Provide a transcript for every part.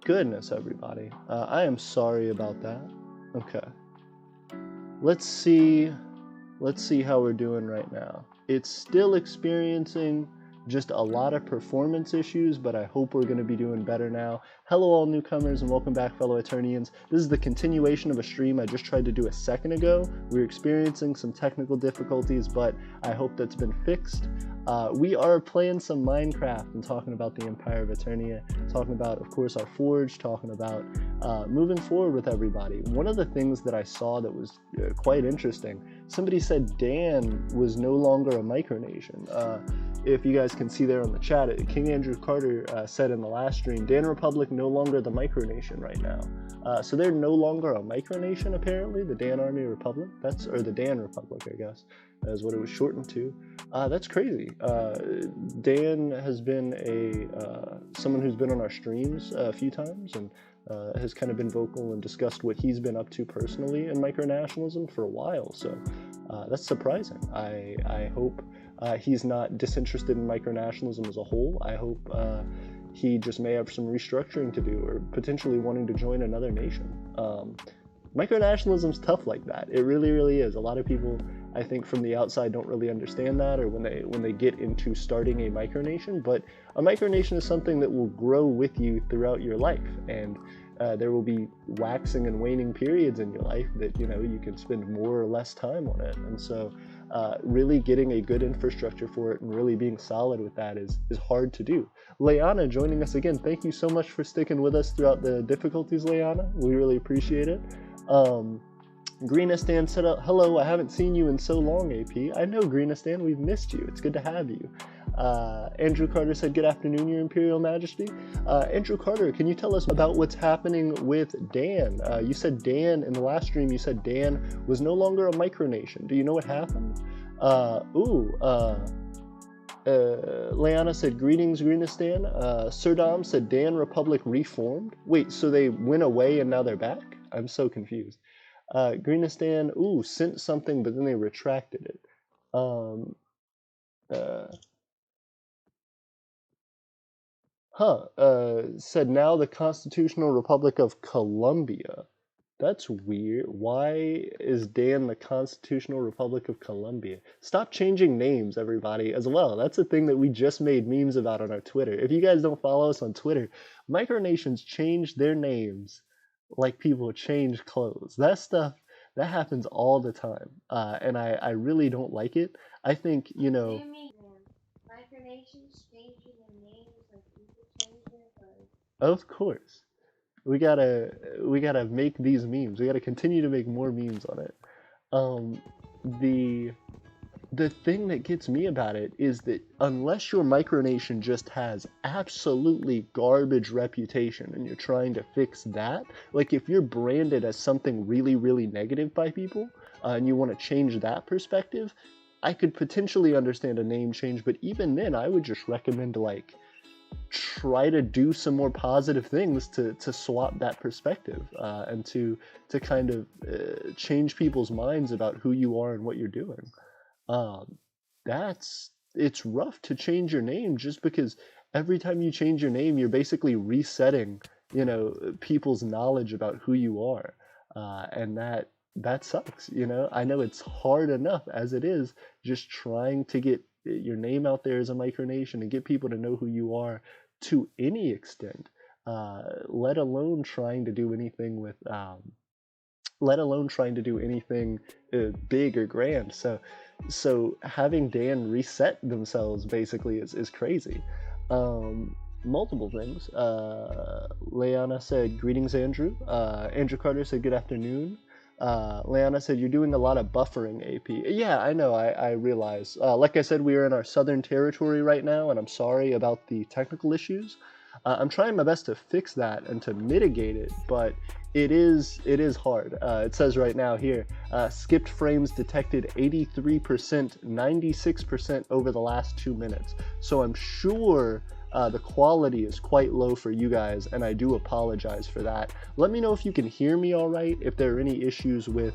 goodness, everybody. I am sorry about that. Okay. Let's see how we're doing right now. It's still experiencing just a lot of performance issues, but I hope we're going to be doing better now. Hello all newcomers and welcome back, fellow Aeternians. This is the continuation of a stream I just tried to do a second ago. We're experiencing some technical difficulties, but I hope that's been fixed. We are playing some Minecraft and talking about the Empire of Aeternia, talking about, of course, our forge, talking about moving forward with everybody. One of the things that I saw that was quite interesting, somebody said Dan was no longer a micronation. If you guys can see there on the chat, King Andrew Carter said in the last stream, Dan Republic no longer the micronation right now. So they're no longer a micronation, apparently, the Dan Army Republic. Or the Dan Republic, I guess, is what it was shortened to. That's crazy. Dan has been someone who's been on our streams a few times and has kind of been vocal and discussed what he's been up to personally in micronationalism for a while. So that's surprising. I hope he's not disinterested in micronationalism as a whole. I hope he just may have some restructuring to do or potentially wanting to join another nation. Micronationalism's tough like that. It really, really is. A lot of people, I think, from the outside don't really understand that, or when they get into starting a micronation. But a micronation is something that will grow with you throughout your life, and there will be waxing and waning periods in your life that you can spend more or less time on it. And so really getting a good infrastructure for it and really being solid with that is hard to do. Leanna joining us again. Thank you so much for sticking with us throughout the difficulties, Leanna. We really appreciate it. Greenistan said, hello, I haven't seen you in so long, AP. I know, Greenistan, we've missed you. It's good to have you. Andrew Carter said, good afternoon, Your Imperial Majesty. Andrew Carter, can you tell us about what's happening with Dan? You said Dan, in the last stream, you said Dan was no longer a micronation. Do you know what happened? Leanna said, greetings, Greenistan. Sir Dom said, Dan Republic reformed. Wait, so they went away and now they're back? I'm so confused. Greenistan, sent something, but then they retracted it. Said now the Constitutional Republic of Colombia. That's weird. Why is Dan the Constitutional Republic of Colombia? Stop changing names, everybody, as well. That's a thing that we just made memes about on our Twitter. If you guys don't follow us on Twitter, micronations change their names like people change clothes. That stuff, that happens all the time. And I really don't like it. I think, Micronations changing their names like people change their clothes. Of course. We gotta make these memes. We gotta continue to make more memes on it. The thing that gets me about it is that unless your micronation just has absolutely garbage reputation and you're trying to fix that, like if you're branded as something really, really negative by people and you want to change that perspective, I could potentially understand a name change, but even then I would just recommend try to do some more positive things to swap that perspective and to kind of change people's minds about who you are and what you're doing. It's rough to change your name just because every time you change your name, you're basically resetting, people's knowledge about who you are. And that sucks, I know it's hard enough as it is just trying to get your name out there as a micronation and get people to know who you are to any extent, let alone trying to do anything with, big or grand. So having Dan reset themselves basically is crazy. Multiple things. Leanna said, greetings, Andrew. Andrew Carter said, good afternoon. Leanna said, you're doing a lot of buffering, AP. Yeah, I know, I realize. Like I said, we are in our southern territory right now, and I'm sorry about the technical issues. I'm trying my best to fix that and to mitigate it, but it is hard. It says right now here, skipped frames detected 83%, 96% over the last 2 minutes. So I'm sure the quality is quite low for you guys, and I do apologize for that. Let me know if you can hear me all right, if there are any issues with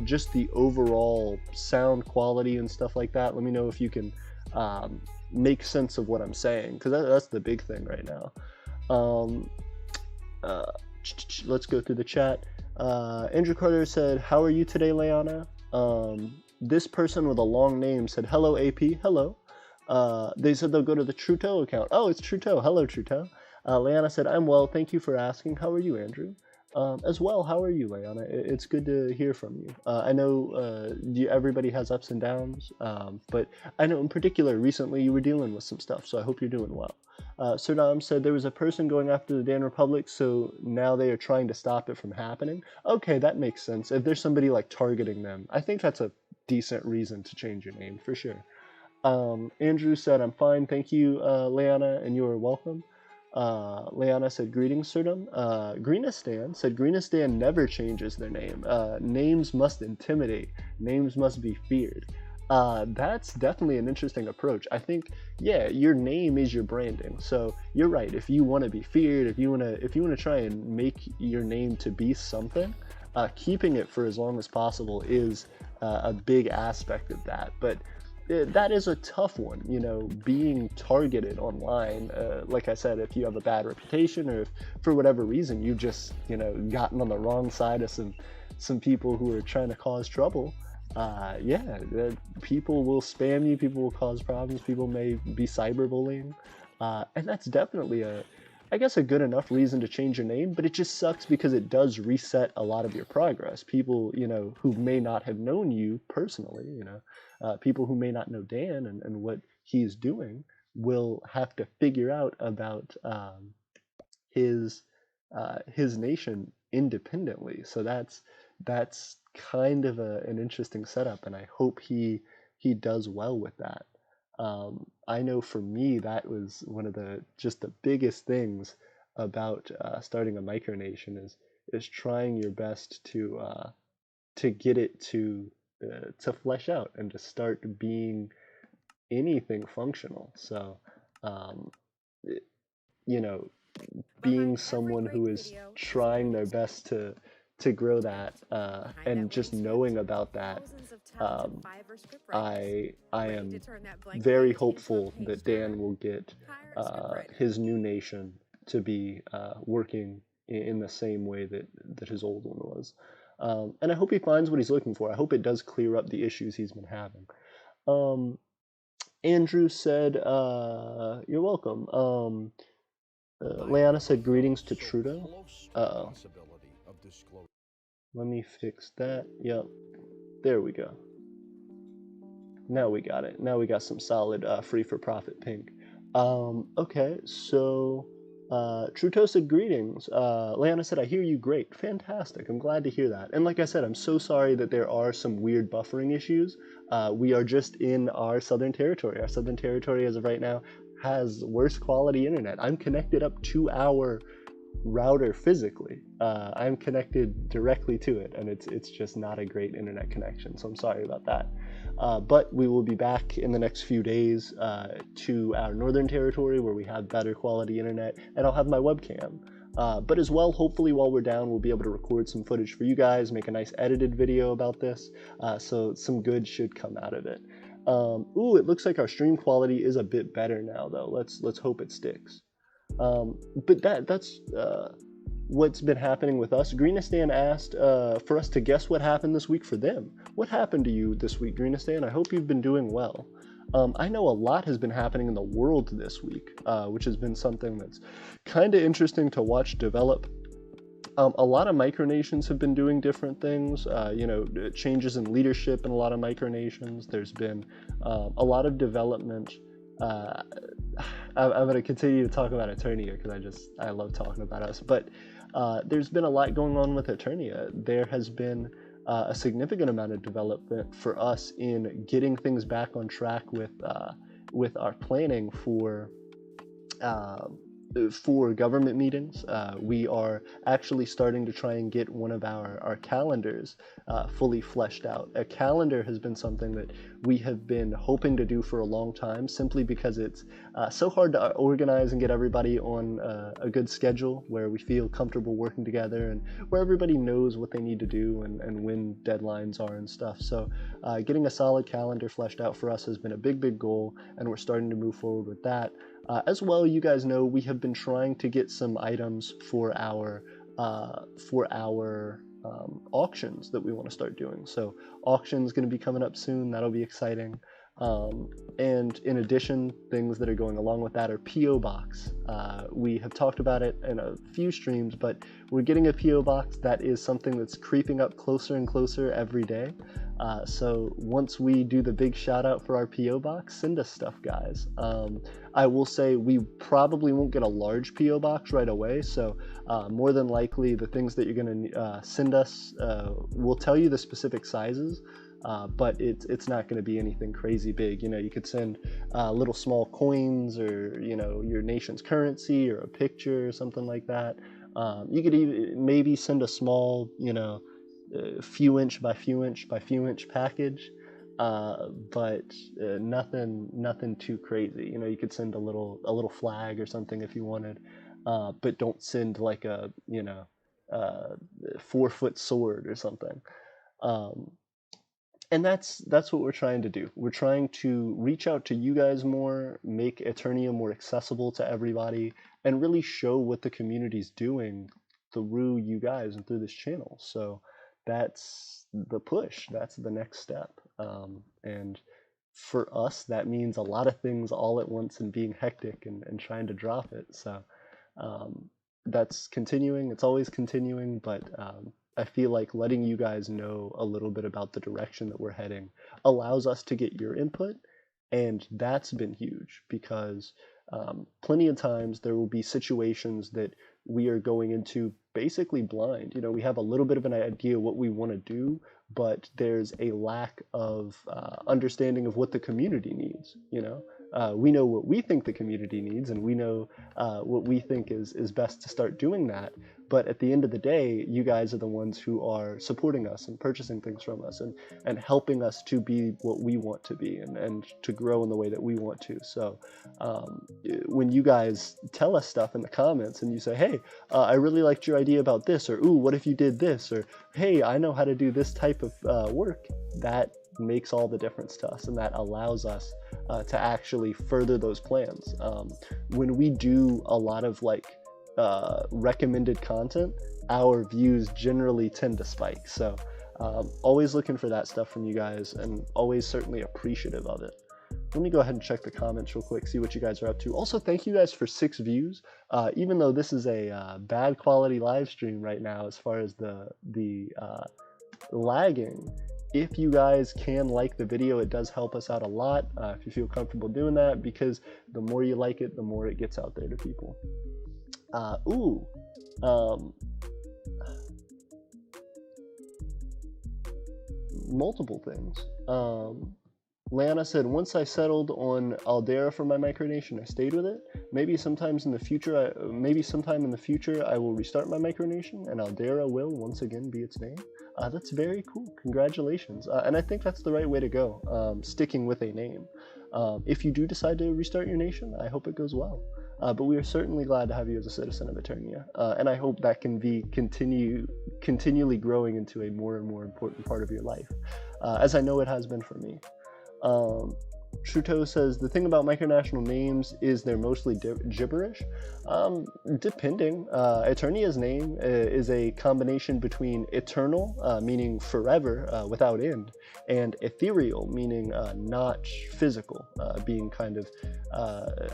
just the overall sound quality and stuff like that. Let me know if you can make sense of what I'm saying, because that's the big thing right now. let's go through the chat. Andrew Carter said, "How are you today, Leanna?" This person with a long name said, "Hello, AP." Hello. They said they'll go to the Trudeau account. Oh, it's Trudeau. Hello, Trudeau. Leanna said, "I'm well. Thank you for asking. How are you, Andrew?" As well, how are you, Leanna? It's good to hear from you. I know everybody has ups and downs, but I know in particular recently you were dealing with some stuff, so I hope you're doing well. Sir Dom said there was a person going after the Dan Republic, so now they are trying to stop it from happening. Okay, that makes sense. If there's somebody like targeting them, I think that's a decent reason to change your name for sure. Andrew said, "I'm fine, thank you, Leanna, and you are welcome." Leanna said, "Greetings, Sirdom." Greenistan said, "Greenistan never changes their name. Names must intimidate. Names must be feared." That's definitely an interesting approach. I think, yeah, your name is your branding. So you're right. If you want to be feared, if you want to try and make your name to be something, keeping it for as long as possible is a big aspect of that. But that is a tough one, being targeted online. Like I said, if you have a bad reputation, or if for whatever reason you just, gotten on the wrong side of some people who are trying to cause trouble, yeah, people will spam you, people will cause problems, people may be cyberbullying, and that's definitely I guess a good enough reason to change your name, but it just sucks because it does reset a lot of your progress. People, who may not have known you personally, people who may not know Dan and what he's doing will have to figure out about his his nation independently. So that's kind of an interesting setup, and I hope he does well with that. I know for me that was one of the biggest things about starting a micronation is trying your best to get it to flesh out and to start being anything functional. So, um, it- you know, being someone who is trying their best to grow that and just knowing about that, um, I am very hopeful that Dan will get his new nation to be working in the same way that his old one was. And I hope he finds what he's looking for. I hope it does clear up the issues he's been having. Um, Andrew said, "You're welcome." Leanna said, "Greetings to Trudeau." Uh-oh. Let me fix that. Yep. There we go. Now we got it. Now we got some solid free for profit pink. Okay, so Truto said greetings. Leanna said, "I hear you great." Fantastic. I'm glad to hear that. And like I said, I'm so sorry that there are some weird buffering issues. We are just in our Southern Territory. Our Southern Territory, as of right now, has worse quality internet. I'm connected up to our router physically. I'm connected directly to it, and it's just not a great internet connection. So I'm sorry about that. But we will be back in the next few days to our Northern Territory where we have better quality internet, and I'll have my webcam. But as well, hopefully while we're down, we'll be able to record some footage for you guys, make a nice edited video about this, so some good should come out of it. Ooh, it looks like our stream quality is a bit better now, though. Let's hope it sticks. But that's what's been happening with us. Greenistan asked for us to guess what happened this week for them. What happened to you this week, Greenistan? I hope you've been doing well. I know a lot has been happening in the world this week, which has been something that's kind of interesting to watch develop. A lot of micronations have been doing different things, changes in leadership in a lot of micronations. There's been a lot of development. I'm going to continue to talk about Aeternia because I love talking about us. But there's been a lot going on with Aeternia. There has been a significant amount of development for us in getting things back on track with our planning for government meetings. We are actually starting to try and get one of our calendars fully fleshed out. A calendar has been something that we have been hoping to do for a long time, simply because it's so hard to organize and get everybody on a good schedule where we feel comfortable working together and where everybody knows what they need to do and when deadlines are and stuff. So getting a solid calendar fleshed out for us has been a big goal, and we're starting to move forward with that. As well, you guys know we have been trying to get some items for our auctions that we want to start doing. So auction's going to be coming up soon. That'll be exciting. And in addition, things that are going along with that are PO Box. We have talked about it in a few streams, but we're getting a PO Box. That is something that's creeping up closer and closer every day. So once we do the big shout out for our PO Box, send us stuff, guys. I will say we probably won't get a large PO Box right away, so more than likely the things that you're going to send us, we'll tell you the specific sizes. But it's not going to be anything crazy big. You know, you could send little small coins, or you know, your nation's currency, or a picture, or something like that. You could even maybe send a small, you know, few inch by few inch by few inch package, but nothing too crazy. You know, you could send a little flag or something if you wanted, but don't send like a 4-foot sword or something. And that's what we're trying to do. We're trying to reach out to you guys more, make Aeternia more accessible to everybody, and really show what the community's doing through you guys and through this channel. So that's the push. That's the next step. And for us, that means a lot of things all at once and being hectic and trying to drop it. So that's continuing. It's always continuing, but I feel like letting you guys know a little bit about the direction that we're heading allows us to get your input, and that's been huge because plenty of times there will be situations that we are going into basically blind. You know, we have a little bit of an idea what we want to do, but there's a lack of understanding of what the community needs. You know, we know what we think the community needs, and we know what we think is best to start doing that. But at the end of the day, you guys are the ones who are supporting us and purchasing things from us and helping us to be what we want to be and to grow in the way that we want to. So when you guys tell us stuff in the comments and you say, hey, I really liked your idea about this, or ooh, what if you did this, or hey, I know how to do this type of work, that makes all the difference to us, and that allows us to actually further those plans. When we do a lot of like recommended content, our views generally tend to spike. So always looking for that stuff from you guys, and always certainly appreciative of it. Let me go ahead and check the comments real quick, see what you guys are up to. Also, thank you guys for 6 views. Even though this is a bad quality live stream right now as far as the lagging, if you guys can like the video, it does help us out a lot if you feel comfortable doing that, because the more you like it, the more it gets out there to people. Multiple things. Lana said, once I settled on Aldera for my micronation, I stayed with it. Maybe sometime in the future, I will restart my micronation, and Aldera will once again be its name. That's very cool. Congratulations. And I think that's the right way to go, sticking with a name. If you do decide to restart your nation, I hope it goes well. But we are certainly glad to have you as a citizen of Aeternia, and I hope that can be continually growing into a more and more important part of your life, as I know it has been for me. Truto says, the thing about micronational names is they're mostly gibberish. Depending. Aeternia's name is a combination between eternal, meaning forever, without end, and ethereal, meaning not physical, being kind of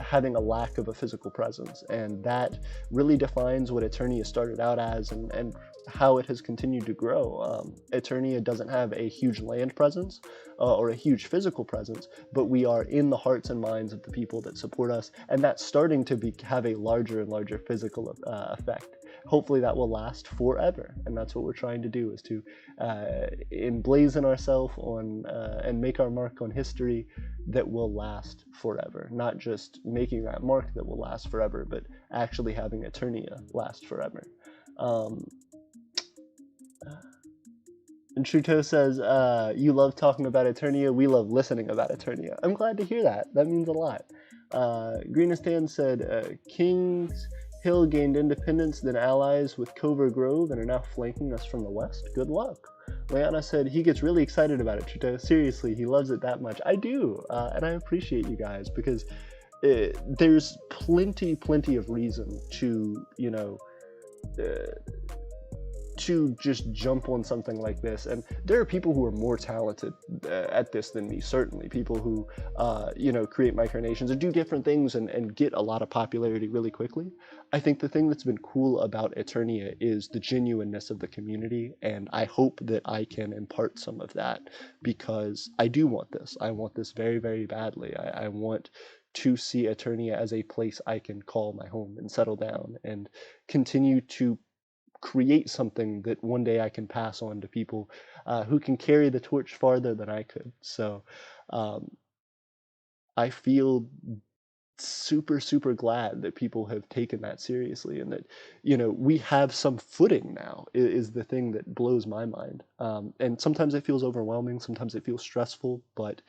having a lack of a physical presence. And that really defines what Aeternia started out as and how it has continued to grow. Aeternia doesn't have a huge land presence or a huge physical presence, but we are in the hearts and minds of the people that support us, and that's starting to have a larger and larger physical effect. Hopefully that will last forever, and that's what we're trying to do, is to emblazon ourselves on and make our mark on history that will last forever. Not just making that mark that will last forever, but actually having Aeternia last forever. And Truto says, you love talking about Aeternia, we love listening about Aeternia. I'm glad to hear that. That means a lot. Greenestan said, Kings Hill gained independence, then allies with Cover Grove, and are now flanking us from the west. Good luck. Leanna said, he gets really excited about it, Truto. Seriously, he loves it that much. I do, and I appreciate you guys, because there's plenty of reason to, uh, to just jump on something like this. And there are people who are more talented at this than me, certainly. People who, create micronations and do different things and get a lot of popularity really quickly. I think the thing that's been cool about Eternia is the genuineness of the community, and I hope that I can impart some of that because I do want this. I want this very, very badly. I want to see Eternia as a place I can call my home and settle down and continue to create something that one day I can pass on to people who can carry the torch farther than I could. So um, I feel super glad that people have taken that seriously and that we have some footing now is the thing that blows my mind. And sometimes it feels overwhelming, sometimes it feels stressful, but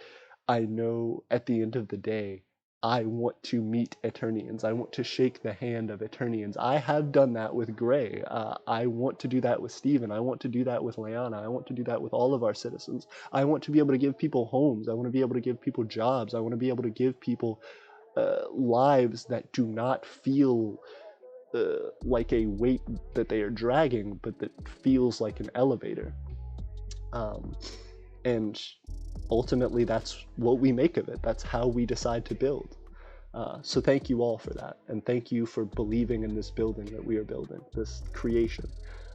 I know at the end of the day, I want to meet Eternians. I want to shake the hand of Eternians. I have done that with Gray. I want to do that with Steven. I want to do that with Leanna. I want to do that with all of our citizens. I want to be able to give people homes. I want to be able to give people jobs. I want to be able to give people lives that do not feel like a weight that they are dragging, but that feels like an elevator. Um, and ultimately, that's what we make of it. That's how we decide to build. So thank you all for that, and thank you for believing in this building that we are building, this creation.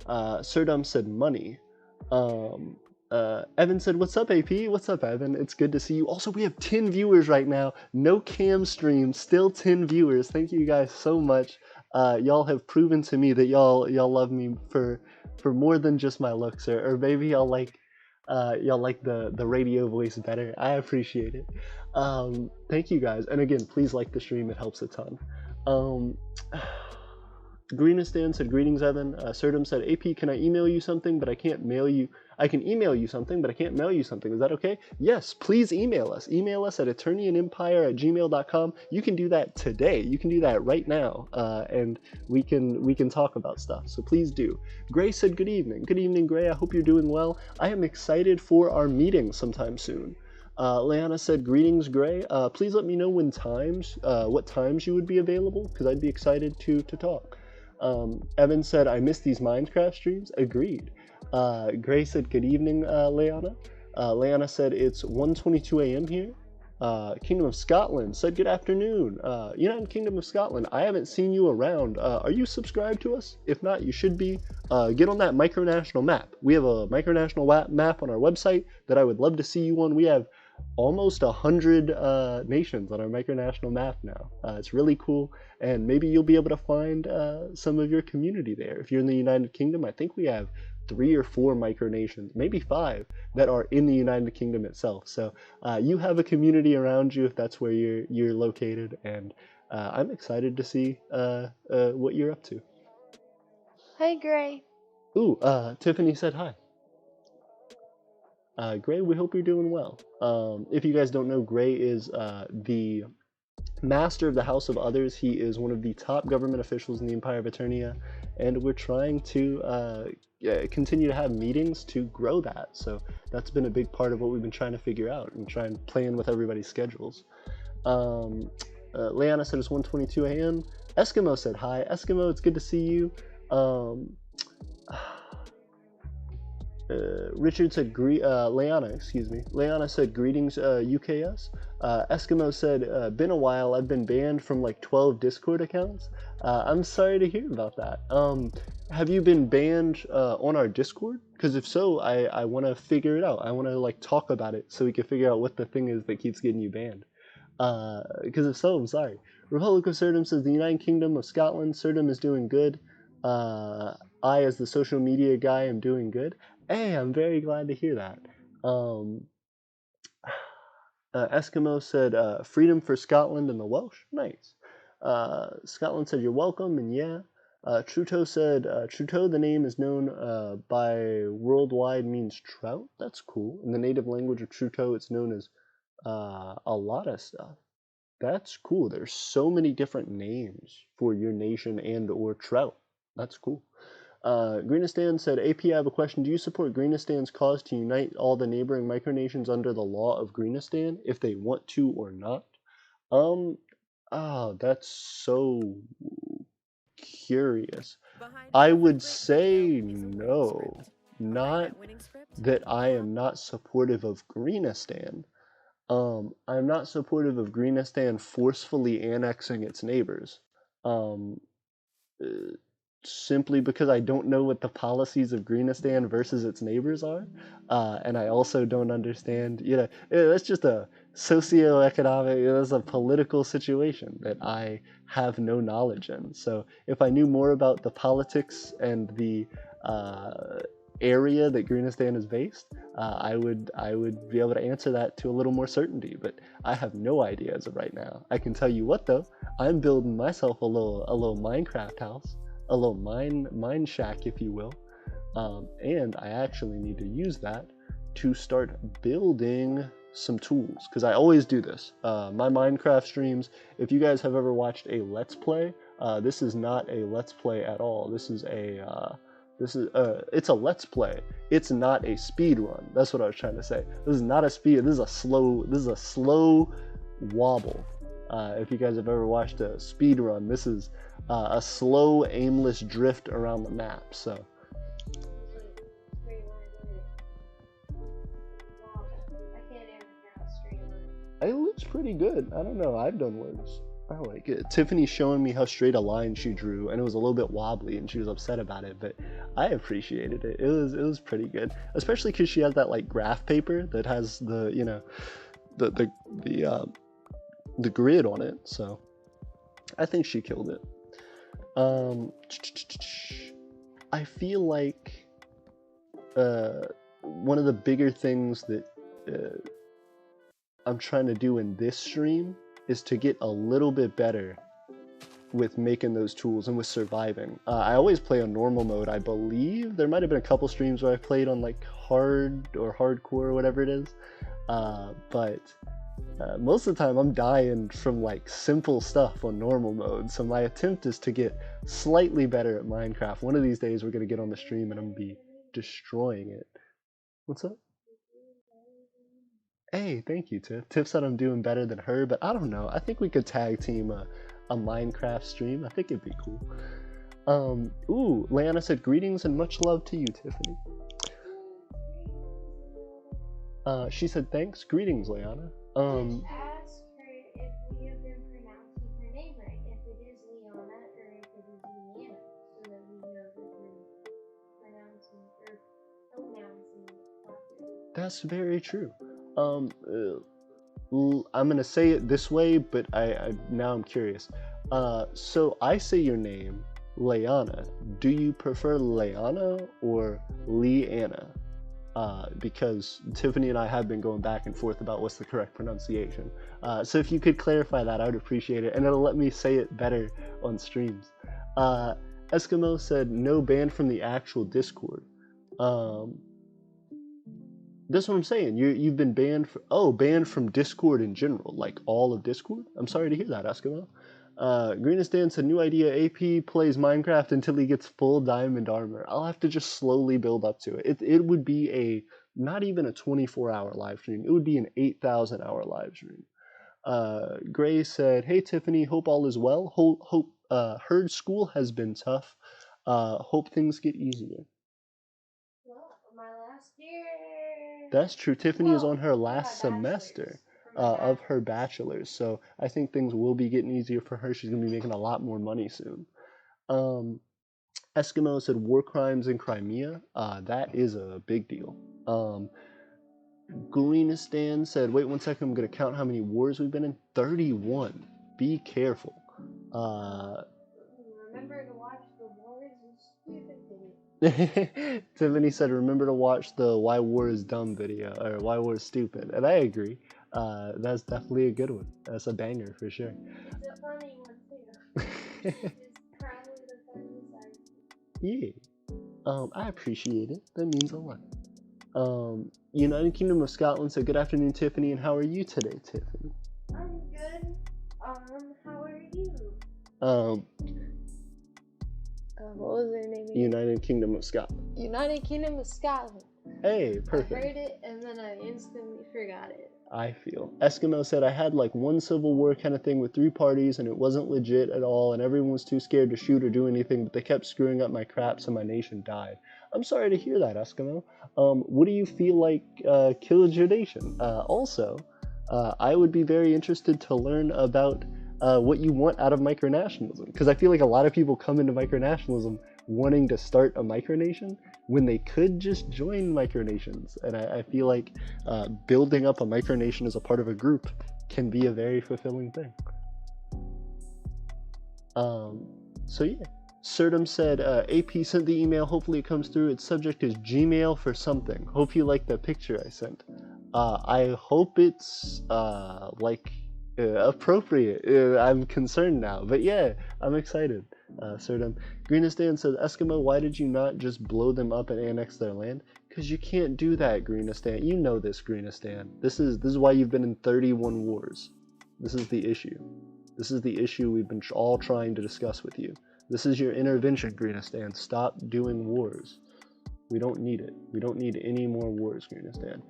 Sirdum said money. Um, Evan said, "What's up, AP? What's up, Evan? It's good to see you." Also, we have 10 viewers right now. No cam stream, still 10 viewers. Thank you guys so much. Y'all have proven to me that y'all love me for more than just my looks, or maybe y'all like the radio voice better. I appreciate it. Thank you guys, and again, please like the stream. It helps a ton. Um, Greenistan said, "Greetings, Evan." Surdom said, "AP, can I email you something, but I can't mail you? I can email you something, but I can't mail you something. Is that okay?" Yes, please email us. Email us at eternianempire@gmail.com. You can do that today. You can do that right now, and we can talk about stuff. So please do. Gray said, "Good evening." Good evening, Gray. I hope you're doing well. I am excited for our meeting sometime soon. Leanna said, "Greetings, Gray. Please let me know what times you would be available, because I'd be excited to talk." Evan said, "I miss these Minecraft streams." Agreed. Gray said, "Good evening, Leanna." Leanna said, "It's 1:22 a.m. here." Kingdom of Scotland said, "Good afternoon." United Kingdom of Scotland, I haven't seen you around. Are you subscribed to us? If not, you should be. Get on that micronational map. We have a micronational map on our website that I would love to see you on. We have almost 100 nations on our micronational map now. It's really cool, and maybe you'll be able to find some of your community there. If you're in the United Kingdom, I think we have 3 or 4 micronations, maybe 5, that are in the United Kingdom itself. So you have a community around you if that's where you're located, and I'm excited to see what you're up to. Hi, Gray. Ooh, Tiffany said hi. Gray, we hope you're doing well. If you guys don't know, Gray is the master of the House of Others. He is one of the top government officials in the Empire of Aeternia, and we're trying to continue to have meetings to grow that. So that's been a big part of what we've been trying to figure out and try and plan with everybody's schedules. Leanna said it's 1:22 a.m. Eskimo said hi. Eskimo, it's good to see you. Um, Richard said, Leanna, excuse me. Leanna said, "Greetings, UKS." Eskimo said, "Been a while. I've been banned from like 12 Discord accounts." I'm sorry to hear about that. Have you been banned on our Discord? Because if so, I want to figure it out. I want to like talk about it so we can figure out what the thing is that keeps getting you banned. Because if so, I'm sorry. Republic of Surdom says, "The United Kingdom of Scotland. Surdom is doing good. I, as the social media guy, am doing good." Hey, I'm very glad to hear that. Um, Eskimo said, "Freedom for Scotland and the Welsh." Nice. Scotland said, "You're welcome," and yeah. Truto said, "Truto, the name is known by worldwide means trout." That's cool. In the native language of Truto, it's known as a lot of stuff. That's cool. There's so many different names for your nation and or trout. That's cool. Greenistan said, "AP, I have a question. Do you support Greenistan's cause to unite all the neighboring micronations under the law of Greenistan, if they want to or not?" Um, Oh, that's so curious. Behind I every would great video say is a winning no, script. Behind not that winning script, that I am not supportive of Greenistan. I'm not supportive of Greenistan forcefully annexing its neighbors. Um, uh, Simply because I don't know what the policies of Greenistan versus its neighbors are, and I also don't understand. That's just a socioeconomic, that's a political situation that I have no knowledge in. So if I knew more about the politics and the uh, area that Greenistan is based, I would be able to answer that to a little more certainty. But I have no idea as of right now. I can tell you what though, I'm building myself a little Minecraft house, a little mine shack, if you will, and I actually need to use that to start building some tools because I always do this. My Minecraft streams. If you guys have ever watched a Let's Play, this is not a Let's Play at all. It's a Let's Play. It's not a speed run. That's what I was trying to say. This is not a speed. This is a slow wobble. If you guys have ever watched a speed run, this is a slow, aimless drift around the map. So it looks pretty good. I don't know. I've done worse. I like it. Tiffany's showing me how straight a line she drew, and it was a little bit wobbly, and she was upset about it. But I appreciated it. It was pretty good, especially because she has that like graph paper that has the grid on it. So I think she killed it. I feel like one of the bigger things that I'm trying to do in this stream is to get a little bit better with making those tools and with surviving. I always play on normal mode, I believe. There might have been a couple streams where I played on like hard or hardcore or whatever it is. But most of the time I'm dying from like simple stuff on normal mode. So my attempt is to get slightly better at Minecraft. One of these days we're going to get on the stream and I'm going to be destroying it. What's up? Hey, thank you, Tiff. Tiff said I'm doing better than her, but I don't know. I think we could tag team a Minecraft stream. I think it'd be cool. Ooh, Leanna said greetings and much love to you, Tiffany. She said thanks, greetings, Leanna. Just ask her if we have been pronouncing her name right, if it is Leona or if it is Leanna, so that we know that we're pronouncing or pronouncing it properly. That's very true. I'm gonna say it this way, but now I'm curious. So I say your name, Leanna. Do you prefer Leanna or Leanna? Because Tiffany and I have been going back and forth about what's the correct pronunciation. So if you could clarify that, I would appreciate it, and it'll let me say it better on streams. Eskimo said no ban from the actual Discord. That's what I'm saying. You've been banned banned from Discord in general, like all of Discord. I'm sorry to hear that, Eskimo. Greenistan said new idea. AP plays Minecraft until he gets full diamond armor. I'll have to just slowly build up to it. It would be not even a 24-hour live stream. It would be an 8,000-hour live stream. Gray said, "Hey Tiffany, hope all is well. Hope heard school has been tough. Hope things get easier." Well, my last year. That's true. Tiffany is on her For last my semester bachelor's. of her bachelor's, so I think things will be getting easier for her. She's gonna be making a lot more money soon. Eskimo said war crimes in Crimea. That is a big deal. Gulinistan said, "Wait 1 second. I'm gonna count how many wars we've been in. 31. Be careful." Remember to watch the Wars and Stupid video. Tiffany said, "Remember to watch the Why War is Dumb video, or Why War is Stupid." And I agree. That's definitely a good one. That's a banger for sure. It's a funny one too. It's probably the funniest I've seen. Yeah. I appreciate it. That means a lot. United Kingdom of Scotland said, "Good afternoon, Tiffany, and how are you today, Tiffany?" I'm good. How are you? What was their name again? United Kingdom of Scotland. United Kingdom of Scotland. Hey, I perfect. heard it and then I instantly forgot it. I feel. Eskimo said, I had like one civil war kind of thing with 3 parties and it wasn't legit at all and everyone was too scared to shoot or do anything, but they kept screwing up my craps and my nation died. I'm sorry to hear that, Eskimo. What do you feel like killed your nation? Also, I would be very interested to learn about what you want out of micronationalism, because I feel like a lot of people come into micronationalism wanting to start a micronation when they could just join micronations. And I feel like building up a micronation as a part of a group can be a very fulfilling thing. So yeah. Surdum said, AP sent the email, hopefully it comes through. Its subject is Gmail for something. Hope you like the picture I sent. I hope it's appropriate. I'm concerned now, but yeah, I'm excited. Surdum. Greenistan says, Eskimo, why did you not just blow them up and annex their land? Because you can't do that, Greenistan. You know this, Greenistan. This is why you've been in 31 wars. This is the issue. This is the issue we've been all trying to discuss with you. This is your intervention, Greenistan. Stop doing wars. We don't need it. We don't need any more wars, Greenistan.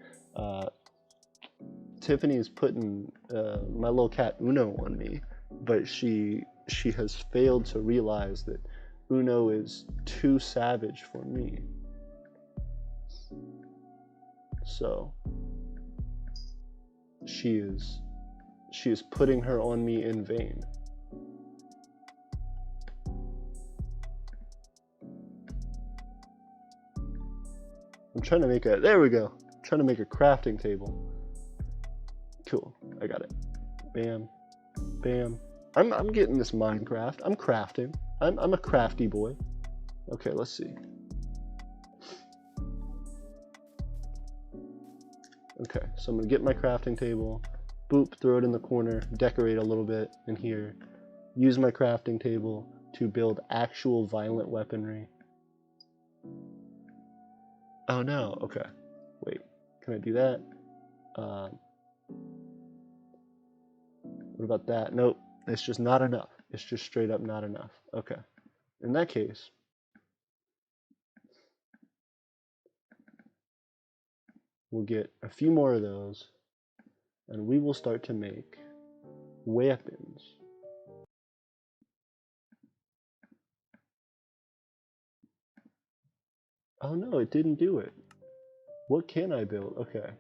Tiffany is putting my little cat Uno on me, but she has failed to realize that Uno is too savage for me. So she is putting her on me in vain. I'm trying to make there we go. I'm trying to make a crafting table. Cool, I got it. Bam, bam. I'm getting this Minecraft. I'm crafting. I'm a crafty boy. Okay, let's see. Okay, so I'm gonna get my crafting table. Boop, throw it in the corner. Decorate a little bit in here. Use my crafting table to build actual violent weaponry. Oh no, okay. Wait, can I do that? What about that? Nope, it's just not enough. It's just straight up not enough. Okay, in that case, we'll get a few more of those, and we will start to make weapons. Oh no, it didn't do it. What can I build? Okay.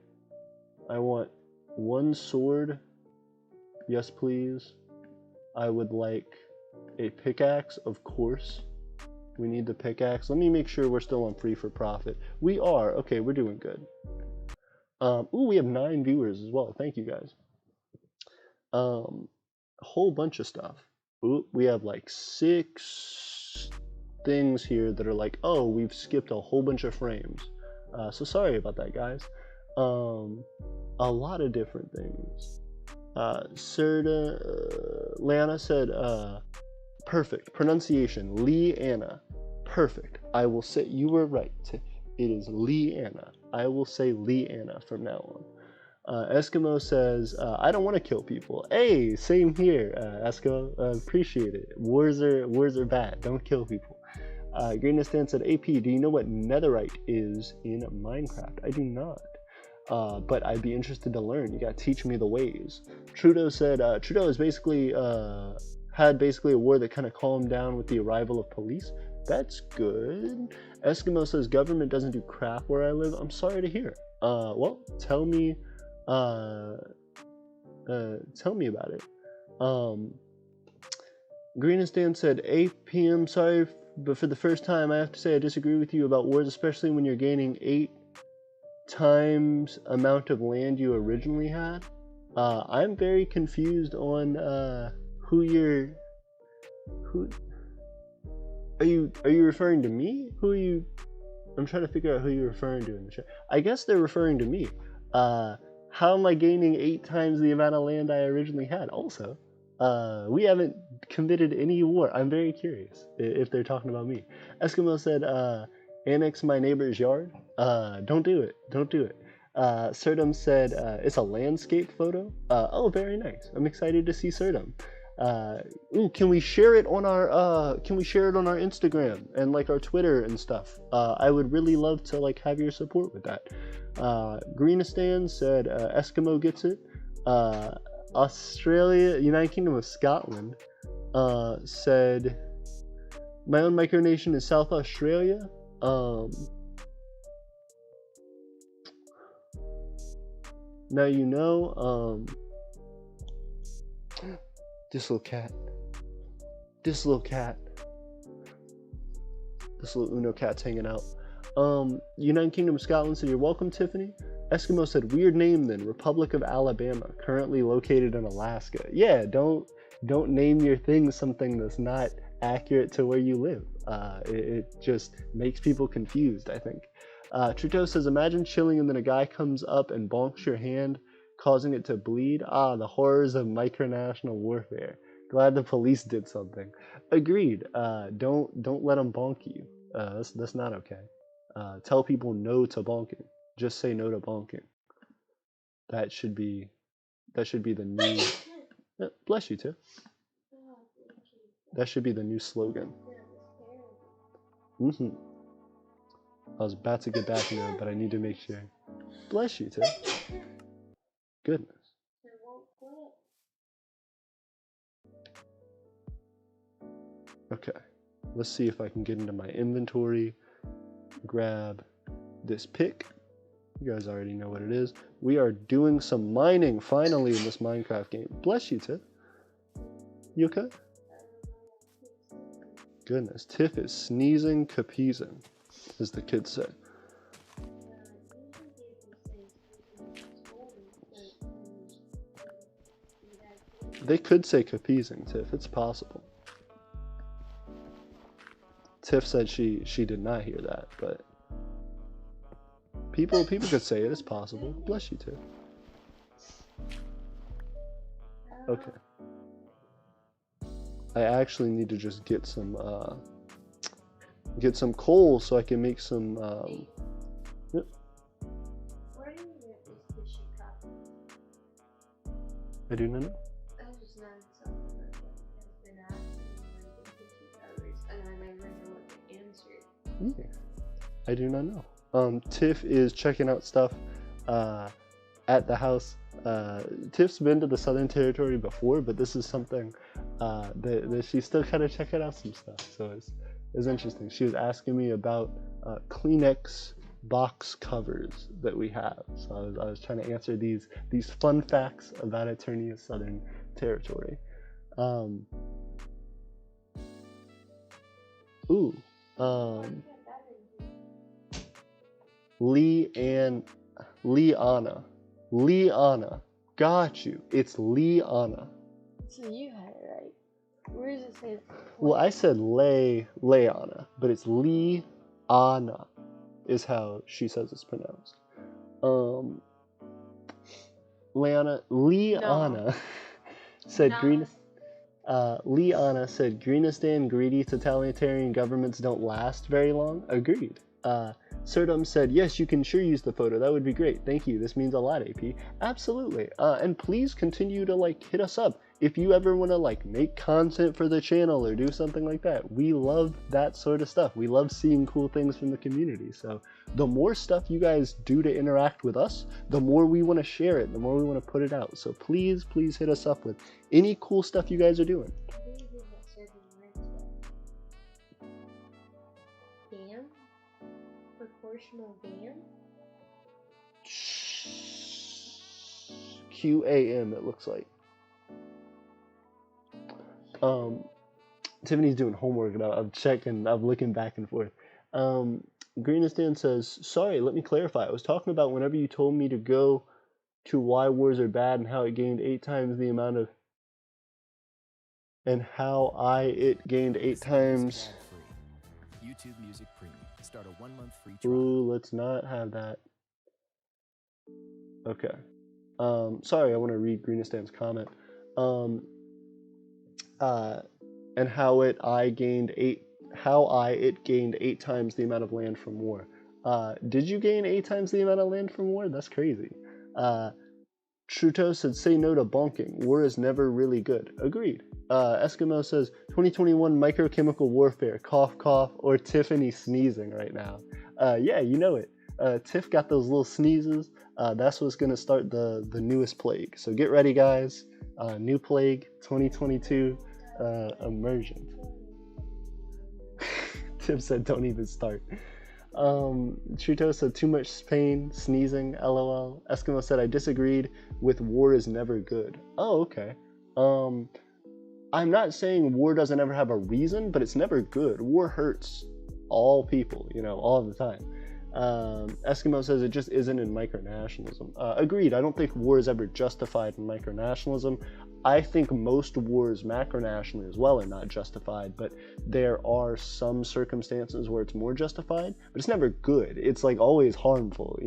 I want one sword. Yes, please. I would like a pickaxe, of course. We need the pickaxe. Let me make sure we're still on free for profit. We are. Okay, we're doing good. Ooh, we have 9 viewers as well. Thank you guys. A whole bunch of stuff. Ooh, we have like 6 things here that are like, oh, we've skipped a whole bunch of frames. So sorry about that, guys. A lot of different things. Lana said, perfect. Pronunciation, Leanna. Perfect. I will say, you were right. It is Leanna. I will say Leanna from now on. Eskimo says, I don't want to kill people. Hey, same here, Eskimo. Appreciate it. Wars are bad. Don't kill people. Greenistan said, AP, do you know what netherite is in Minecraft? I do not. But I'd be interested to learn. You gotta teach me the ways. Trudeau said, Trudeau is basically, had basically a war that kind of calmed down with the arrival of police. That's good. Eskimo says, government doesn't do crap where I live. I'm sorry to hear. Well, tell me about it. Greenistan said, 8 p.m. Sorry, but for the first time, I have to say I disagree with you about wars, especially when you're gaining 8 times amount of land you originally had. I'm very confused on who are you referring to me? Who are you? I'm trying to figure out who you're referring to in the chat. I guess they're referring to me. How am I gaining 8 times the amount of land I originally had? Also, we haven't committed any war. I'm very curious if they're talking about me. Eskimo said, annex my neighbor's yard. Don't do it. Don't do it. Surdum said, it's a landscape photo. Oh, very nice. I'm excited to see Surdum. Ooh, can we share it on our Instagram and like our Twitter and stuff? I would really love to like have your support with that. Greenistan said Eskimo gets it. Australia, United Kingdom of Scotland said my own micronation is South Australia. Now you know. This little cat. This little Uno cat's hanging out. United Kingdom of Scotland said, "You're welcome, Tiffany." Eskimo said, "Weird name then. Republic of Alabama, currently located in Alaska." Yeah, don't name your thing something that's not accurate to where you live. It just makes people confused, I think. Trudeau says, "Imagine chilling and then a guy comes up and bonks your hand, causing it to bleed. Ah, the horrors of micronational warfare. Glad the police did something." Agreed. Don't let them bonk you. That's not okay. Tell people no to bonking. Just say no to bonking. That should be the new. Bless you, Tiff. That should be the new slogan. I was about to get back in there, but I need to make sure. Bless you, Tiff. Goodness. Okay, let's see if I can get into my inventory, grab this pick. You guys already know what it is. We are doing some mining finally in this Minecraft game. Bless you, Tiff. You okay? Goodness, Tiff is sneezing capeasing, as the kids say. They could say capeasing, Tiff. It's possible. Tiff said she did not hear that, but people could say it. It's possible. Bless you, Tiff. Okay. I actually need to just get some coal so I can make some. Yep. I do not know. Yeah, I do not know. Tiff is checking out stuff at the house. Tiff's been to the Southern Territory before, but this is something that she's still kind of checking out some stuff. So it's interesting. She was asking me about Kleenex box covers that we have. So I was trying to answer these fun facts about Aeternia's Southern Territory. Leanna. Got you. It's Leanna. So you had it right. Where does it say? Well, I said Leanna, but it's Leanna is how she says it's pronounced. Leanna no. said no. Leanna said Greenistan greedy totalitarian governments don't last very long. Agreed. Serdum said, yes, you can sure use the photo. That would be great. Thank you. This means a lot, AP. Absolutely. And please continue to like hit us up. If you ever want to like make content for the channel or do something like that, we love that sort of stuff. We love seeing cool things from the community. So the more stuff you guys do to interact with us, the more we want to share it, the more we want to put it out. So please hit us up with any cool stuff you guys are doing. Dam? Proportional dam? QAM, it looks like. Tiffany's doing homework and I'm looking back and forth. Greenistan says, sorry, let me clarify. I was talking about whenever you told me to go to why wars are bad and how it gained 8 times the amount of it gained 8 times. YouTube Music Premium. Start a 1-month free trial. Ooh, let's not have that. Okay. Sorry, I want to read Greenistan's comment. And how it gained 8 times the amount of land from war. Did you gain 8 times the amount of land from war? That's crazy. Trudeau said, say no to bonking. War is never really good. Agreed. Eskimo says, 2021 microchemical warfare. Cough, cough. Or Tiffany sneezing right now. Yeah, you know it. Tiff got those little sneezes. That's what's going to start the newest plague. So get ready, guys. New plague 2022 immersion. Tiff said, don't even start. Trudeau said too much pain, sneezing, lol. Eskimo said I disagreed with war is never good. Oh, okay. I'm not saying war doesn't ever have a reason, but it's never good. War hurts all people, all the time. Eskimo says it just isn't in micronationalism. Agreed. I don't think war is ever justified in micronationalism. I think most wars macronationally as well are not justified, but there are some circumstances where it's more justified, but it's never good. It's like always harmful,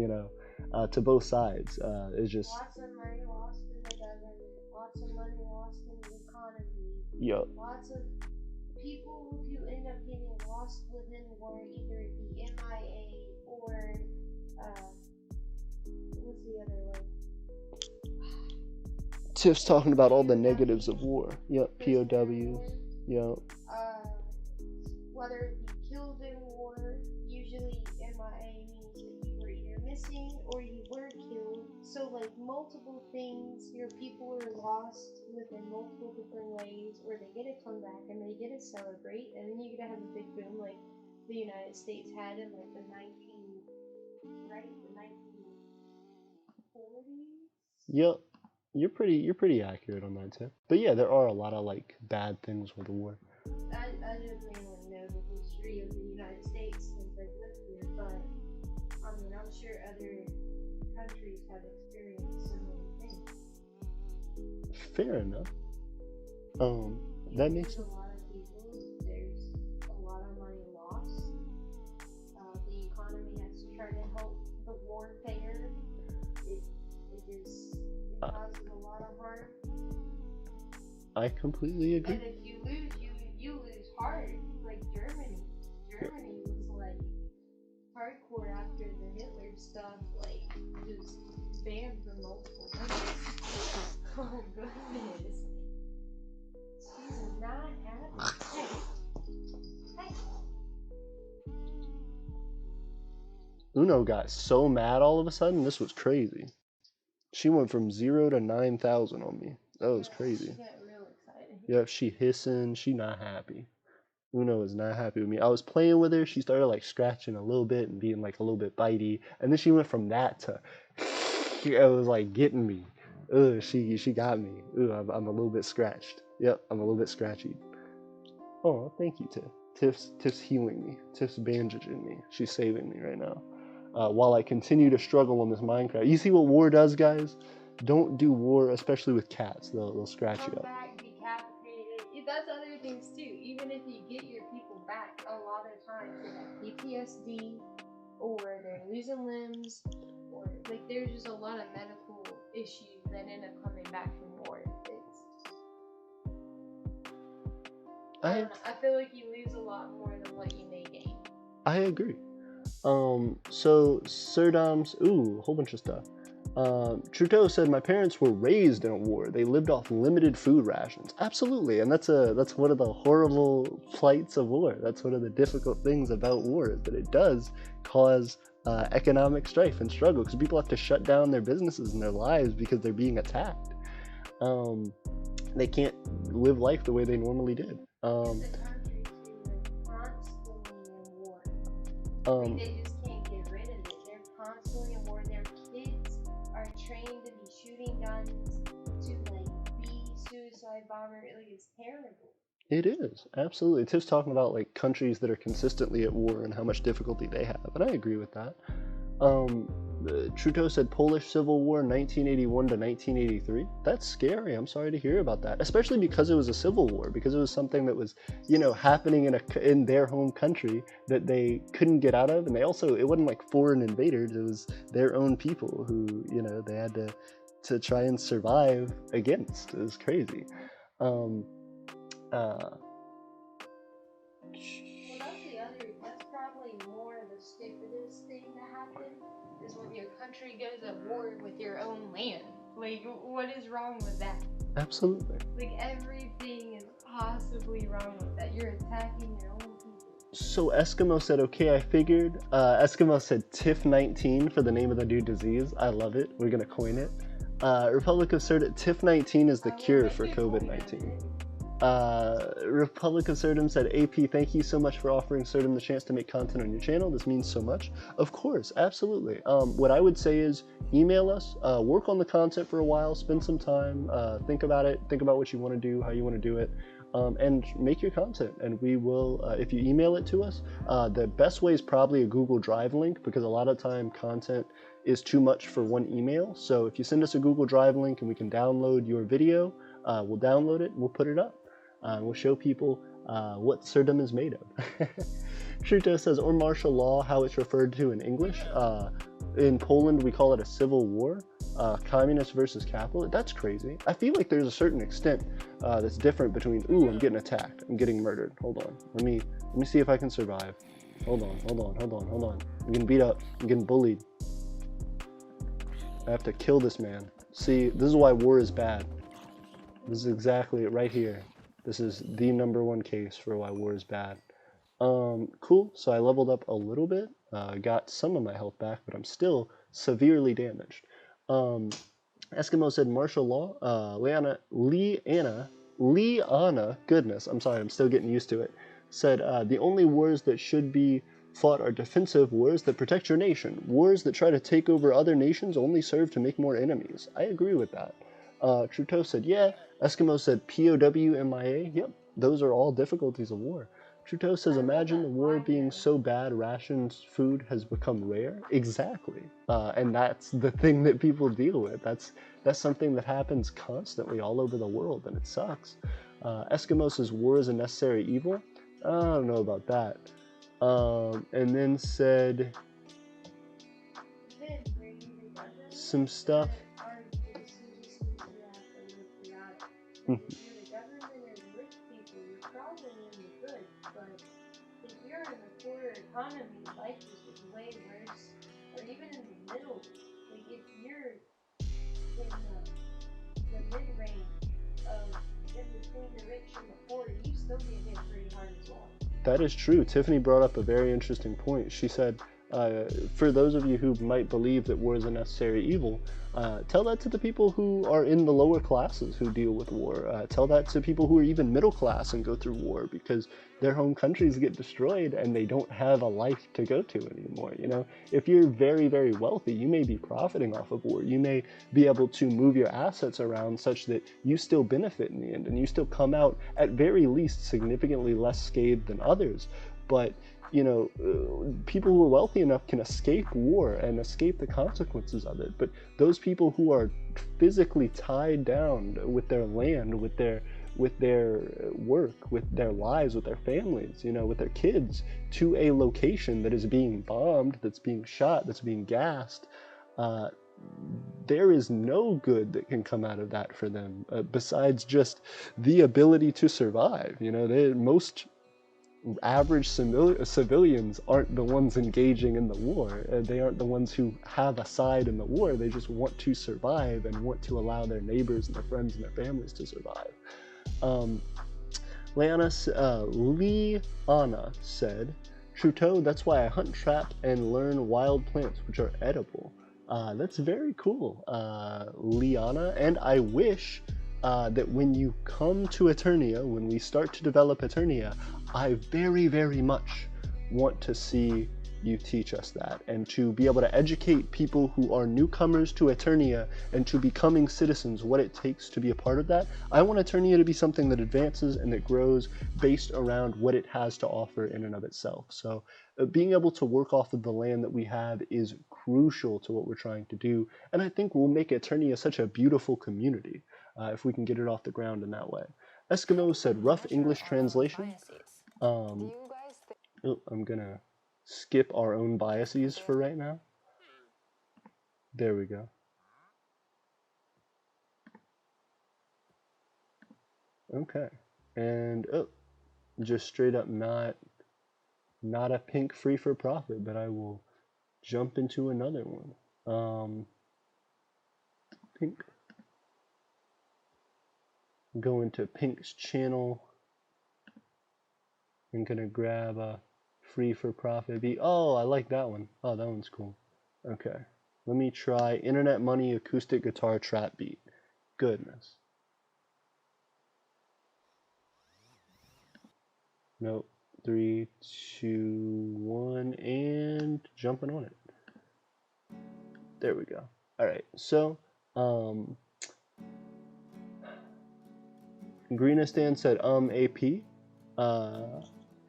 to both sides. It's just lots of money lost in the government, lots of money lost in the economy. Yep. Lots of people who end up getting lost within war, either the MIA or what's the other one? Tiff's talking about all the negatives of war. Yep, POWs. Yep. Whether it be killed in war, usually MIA means that you were either missing or you were killed. So like multiple things, your people are lost within multiple different ways, or they get to come back and they get to celebrate, and then you get to have a big boom like the United States had in like the 1940s. Yep. You're pretty accurate on that too. But yeah, there are a lot of like bad things with the war. I just mainly know the history of the United States since I've lived here, but I mean I'm sure other countries have experienced similar things. Fair enough. That makes sense. A lot of people, there's a lot of money lost. The economy has tried to help the warfare. It causes a lot of harm. I completely agree. And if you lose, you lose hard. Like Germany. Germany was like hardcore after the Hitler stuff, like just banned from multiple countries. Oh goodness. She's not happy. Hey. Uno got so mad all of a sudden. This was crazy. She went from 0 to 9,000 on me. That was crazy. She got real excited. Yep, she hissing. She not happy. Uno is not happy with me. I was playing with her. She started like scratching a little bit and being like a little bit bitey, and then she went from that to it was like getting me. Ugh, she got me. Ugh, I'm a little bit scratched. Yep, I'm a little bit scratchy. Oh, thank you, Tiff. Tiff's healing me. Tiff's bandaging me. She's saving me right now. While I continue to struggle on this Minecraft. You see what war does, guys? Don't do war, especially with cats. They'll scratch you up. Back, decapitated. That's other things too. Even if you get your people back, a lot of times they have PTSD, or they're losing limbs, or like there's just a lot of medical issues that end up coming back from war. I feel like you lose a lot more than what you may gain. I agree. So Sir Dom's, a whole bunch of stuff. Trudeau said, my parents were raised in a war. They lived off limited food rations. Absolutely. And that's one of the horrible plights of war. That's one of the difficult things about war, is that it does cause economic strife and struggle, because people have to shut down their businesses and their lives because they're being attacked. They can't live life the way they normally did. They just can't get rid of it. They're constantly in war. Their kids are trained to be shooting guns, to like be suicide bomber. Like, it's terrible. It is, absolutely. Tiff's talking about like countries that are consistently at war and how much difficulty they have, and I agree with that. Trudeau said Polish Civil War 1981 to 1983. That's scary. I'm sorry to hear about that, especially because it was a civil war, because it was something that was, happening in their home country that they couldn't get out of, and it wasn't like foreign invaders. It was their own people who, they had to try and survive against. It was crazy. That's probably more of the stupidest thing that happened, is when your country goes at war with your own land. Like, what is wrong with that? Absolutely. Like, everything is possibly wrong with that. You're attacking your own people. So Eskimo said, okay, I figured. Eskimo said TIF-19 for the name of the new disease. I love it. We're going to coin it. Republic of Surdom, TIF-19 is the cure for COVID-19. Republic of Surdom said, AP, thank you so much for offering Surdom the chance to make content on your channel. This means so much. Of course, absolutely. What I would say is email us, work on the content for a while, spend some time, think about it, think about what you want to do, how you want to do it. And make your content, and we will, if you email it to us, the best way is probably a Google Drive link, because a lot of time content is too much for one email. So if you send us a Google Drive link and we can download your video, we'll download it, we'll put it up, we'll show people what Surdom is made of. Shrito says, or martial law, how it's referred to in English. In Poland, we call it a civil war. Communist versus capitalist. That's crazy. I feel like there's a certain extent that's different between, ooh, I'm getting attacked, I'm getting murdered. Hold on. Let me see if I can survive. Hold on. I'm getting beat up. I'm getting bullied. I have to kill this man. See, this is why war is bad. This is exactly it right here. This is the #1 case for why war is bad. Cool. So I leveled up a little bit, got some of my health back, but I'm still severely damaged. Eskimo said martial law. Liana, goodness, I'm sorry, I'm still getting used to it, said the only wars that should be fought are defensive wars that protect your nation. Wars that try to take over other nations only serve to make more enemies. I agree with that. Trudeau said, yeah. Eskimo said POW MIA. Yep, those are all difficulties of war. Trudeau says, imagine the war being so bad rations food has become rare. Exactly. And that's the thing that people deal with. That's something that happens constantly all over the world, and it sucks. Eskimo says, war is a necessary evil. I don't know about that. And then said some stuff. Economy, life is just way worse, or even in the middle. Like, if you're in the mid-range of in between the rich and the poor, you still get hit pretty hard as well. That is true. Tiffany brought up a very interesting point. She said, for those of you who might believe that war is a necessary evil, tell that to the people who are in the lower classes who deal with war. Tell that to people who are even middle class and go through war, because their home countries get destroyed and they don't have a life to go to anymore. You know, if you're very, very wealthy, you may be profiting off of war. You may be able to move your assets around such that you still benefit in the end, and you still come out at very least significantly less scathed than others. But you know, people who are wealthy enough can escape war and escape the consequences of it. But those people who are physically tied down with their land, with their work, with their lives, with their families, you know, with their kids, to a location that is being bombed, that's being shot, that's being gassed, there is no good that can come out of that for them, besides just the ability to survive. You know, most average civilians aren't the ones engaging in the war. They aren't the ones who have a side in the war. They just want to survive and want to allow their neighbors and their friends and their families to survive. Liana said, Trudeau, that's why I hunt, trap, and learn wild plants which are edible. That's very cool, Liana, and I wish that when you come to Aeternia, when we start to develop Aeternia, I very, very much want to see you teach us that, and to be able to educate people who are newcomers to Aeternia and to becoming citizens what it takes to be a part of that. I want Aeternia to be something that advances and that grows based around what it has to offer in and of itself. So being able to work off of the land that we have is crucial to what we're trying to do, and I think we'll make Aeternia such a beautiful community if we can get it off the ground in that way. Eskimo said rough English translation. Oh, I'm gonna skip our own biases for right now. There we go. Okay, and oh, just straight up not a pink free for profit, but I will jump into another one. Pink. Go into Pink's channel. I'm gonna grab a free for profit beat. Oh, I like that one. Oh, that one's cool. Okay. Let me try Internet Money acoustic guitar trap beat. Goodness. Nope. 3, 2, 1, and jumping on it. There we go. All right. So, Greenistan said, AP.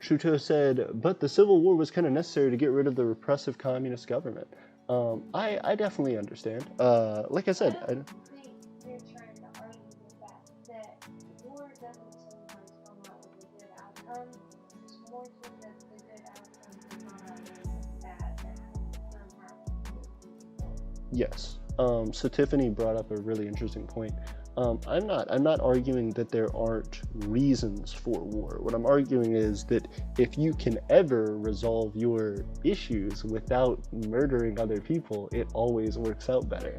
Trudeau said, but the Civil War was kind of necessary to get rid of the repressive communist government. I definitely understand. Like I said, I don't think they're trying to argue with that war doesn't sometimes come out with a good outcome. It's more so that the good outcome can come out with a bad outcome. yes. So Tiffany brought up a really interesting point. I'm not arguing that there aren't reasons for war. What I'm arguing is that if you can ever resolve your issues without murdering other people, it always works out better.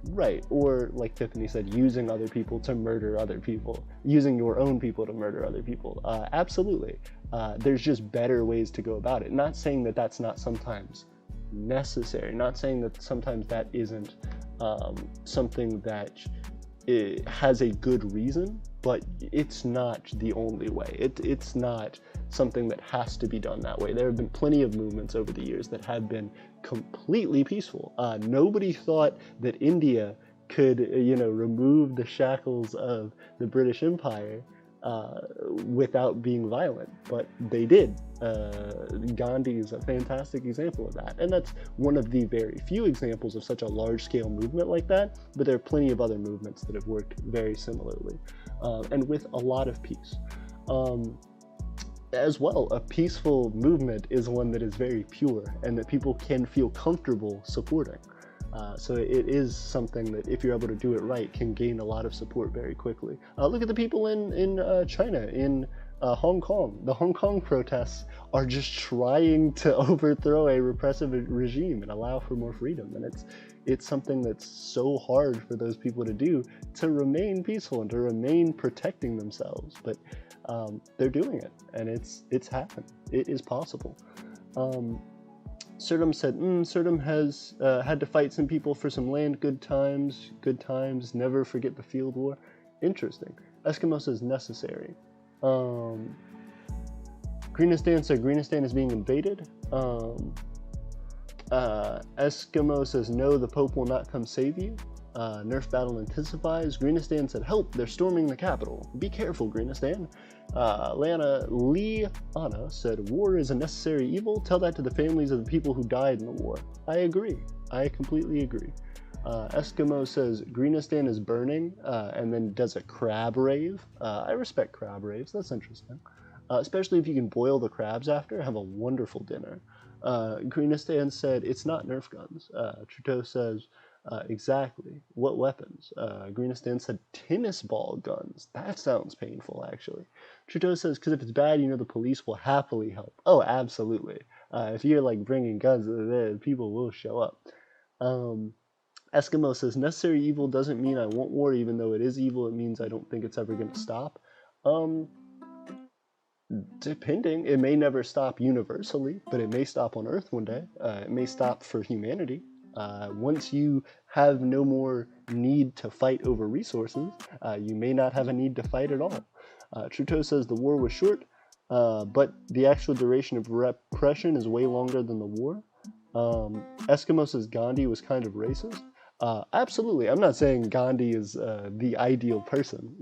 Right, or like Tiffany said, using other people to murder other people, using your own people to murder other people. Absolutely. There's just better ways to go about it. Not saying that that's not sometimes necessary, not saying that sometimes that isn't something that it has a good reason, but it's not the only way. It's not something that has to be done that way. There have been plenty of movements over the years that have been completely peaceful. Nobody thought that India could, remove the shackles of the British Empire without being violent, but they did. Gandhi is a fantastic example of that, and that's one of the very few examples of such a large-scale movement like that, but there are plenty of other movements that have worked very similarly, and with a lot of peace. As well, a peaceful movement is one that is very pure and that people can feel comfortable supporting. So it is something that, if you're able to do it right, can gain a lot of support very quickly. Look at the people in China, in Hong Kong. The Hong Kong protests are just trying to overthrow a repressive regime and allow for more freedom. And it's something that's so hard for those people to do, to remain peaceful and to remain protecting themselves. But they're doing it, and it's happened. It is possible. Surdom said, Surdom has had to fight some people for some land. Good times, never forget the field war. Interesting. Eskimo says necessary. Greenistan said Greenistan is being invaded. Eskimo says no, the Pope will not come save you. Nerf battle intensifies. Greenistan said help, they're storming the capital. Be careful, Greenistan. Liana said war is a necessary evil. Tell that to the families of the people who died in the war. I agree. I completely agree. Eskimo says Greenistan is burning, and then does a crab rave. I respect crab raves. That's interesting. Especially if you can boil the crabs after, have a wonderful dinner. Greenistan said it's not Nerf guns. Trudeau says exactly. What weapons? Greenistan said tennis ball guns. That sounds painful, actually. Trudeau says because if it's bad, the police will happily help. Oh, absolutely. If you're like bringing guns, people will show up. Eskimo says necessary evil doesn't mean I want war, even though it is evil. It means I don't think it's ever going to stop. Depending, it may never stop universally, but it may stop on Earth one day. It may stop for humanity. Once you have no more need to fight over resources, you may not have a need to fight at all. Trudeau says the war was short, but the actual duration of repression is way longer than the war. Eskimo says Gandhi was kind of racist. Absolutely. I'm not saying Gandhi is the ideal person,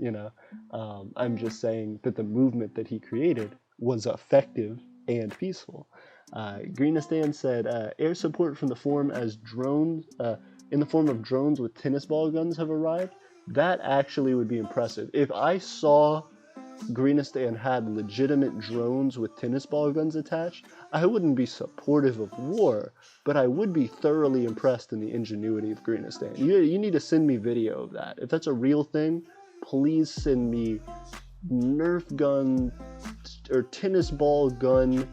I'm just saying that the movement that he created was effective and peaceful. Greenistan said air support from the form as drones, in the form of drones with tennis ball guns have arrived. That actually would be impressive. If I saw Greenistan had legitimate drones with tennis ball guns attached, I wouldn't be supportive of war, but I would be thoroughly impressed in the ingenuity of Greenistan. You need to send me video of that. If that's a real thing, please send me Nerf gun or tennis ball gun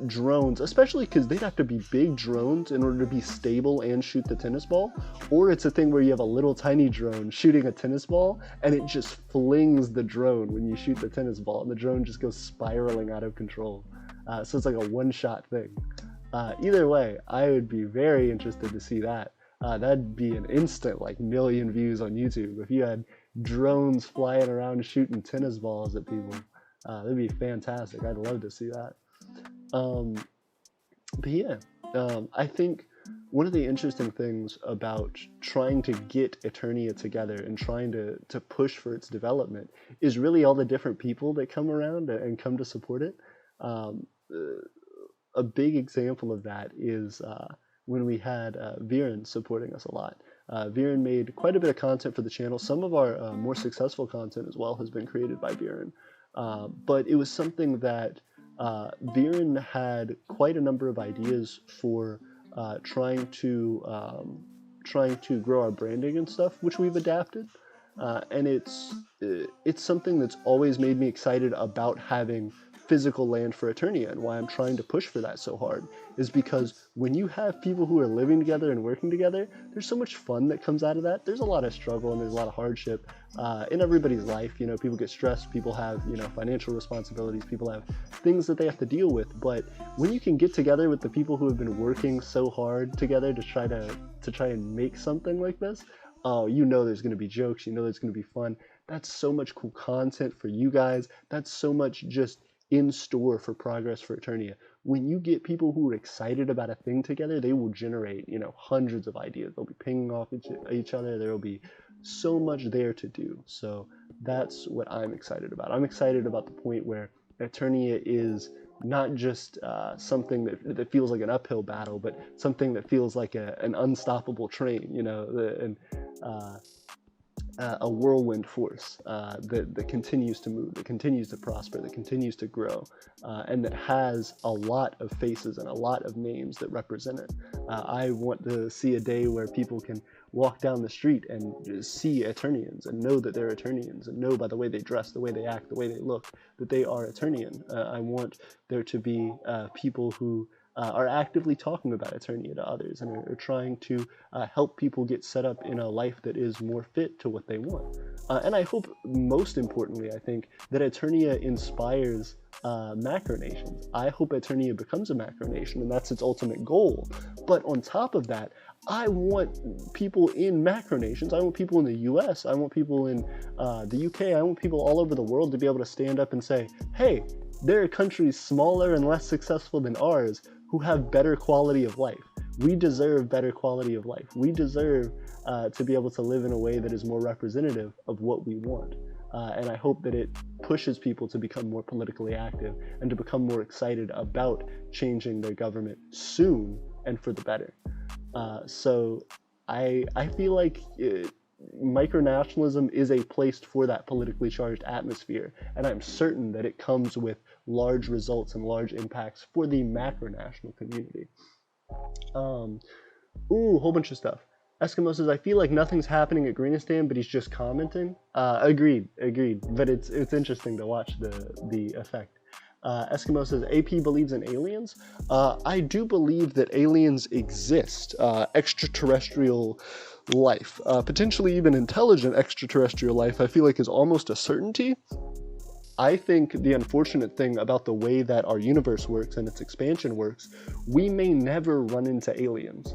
drones, especially because they'd have to be big drones in order to be stable and shoot the tennis ball, or it's a thing where you have a little tiny drone shooting a tennis ball and it just flings the drone when you shoot the tennis ball, and the drone just goes spiraling out of control. So it's like a one-shot thing. Either way, I would be very interested to see that. That'd be an instant like million views on YouTube if you had drones flying around shooting tennis balls at people. That'd be fantastic. I'd love to see that. But yeah, I think one of the interesting things about trying to get Aeternia together and trying to push for its development is really all the different people that come around and come to support it. A big example of that is when we had Viren supporting us a lot. Viren made quite a bit of content for the channel. Some of our more successful content as well has been created by Viren. But it was something that Viren had quite a number of ideas for trying to grow our branding and stuff, which we've adapted. And it's something that's always made me excited about having physical land for Aeternia, and why I'm trying to push for that so hard is because when you have people who are living together and working together, there's so much fun that comes out of that. There's a lot of struggle and there's a lot of hardship in everybody's life. You know, people get stressed, people have, you know, financial responsibilities, people have things that they have to deal with. But when you can get together with the people who have been working so hard together to try and make something like this, oh, you know there's going to be jokes, you know there's going to be fun. That's so much cool content for you guys. That's so much just in store for progress for Aeternia. When you get people who are excited about a thing together, they will generate, you know, hundreds of ideas. They'll be pinging off each other. There will be so much there to do. So that's what I'm excited about. I'm excited about the point where Aeternia is not just something that feels like an uphill battle, but something that feels like an unstoppable train, you know, a whirlwind force that continues to move, that continues to prosper, that continues to grow, and that has a lot of faces and a lot of names that represent it. I want to see a day where people can walk down the street and see Aeternians and know that they're Aeternians, and know by the way they dress, the way they act, the way they look, that they are Aeternian. I want there to be people who are actively talking about Aeternia to others and are trying to help people get set up in a life that is more fit to what they want. And I hope, most importantly, I think, that Aeternia inspires Macronations. I hope Aeternia becomes a Macronation, and that's its ultimate goal. But on top of that, I want people in Macronations, I want people in the US, I want people in the UK, I want people all over the world to be able to stand up and say, hey, there are countries smaller and less successful than ours who have better quality of life. We deserve better quality of life. We deserve to be able to live in a way that is more representative of what we want. And I hope that it pushes people to become more politically active and to become more excited about changing their government soon and for the better. So I feel like micronationalism is a place for that politically charged atmosphere, and I'm certain that it comes with large results and large impacts for the macronational community. Whole bunch of stuff. Eskimo says, I feel like nothing's happening at Greenistan, but he's just commenting. Agreed. But it's interesting to watch the effect. Eskimo says, AP believes in aliens. I do believe that aliens exist, extraterrestrial life, potentially even intelligent extraterrestrial life, I feel like is almost a certainty. I think the unfortunate thing about the way that our universe works and its expansion works, we may never run into aliens.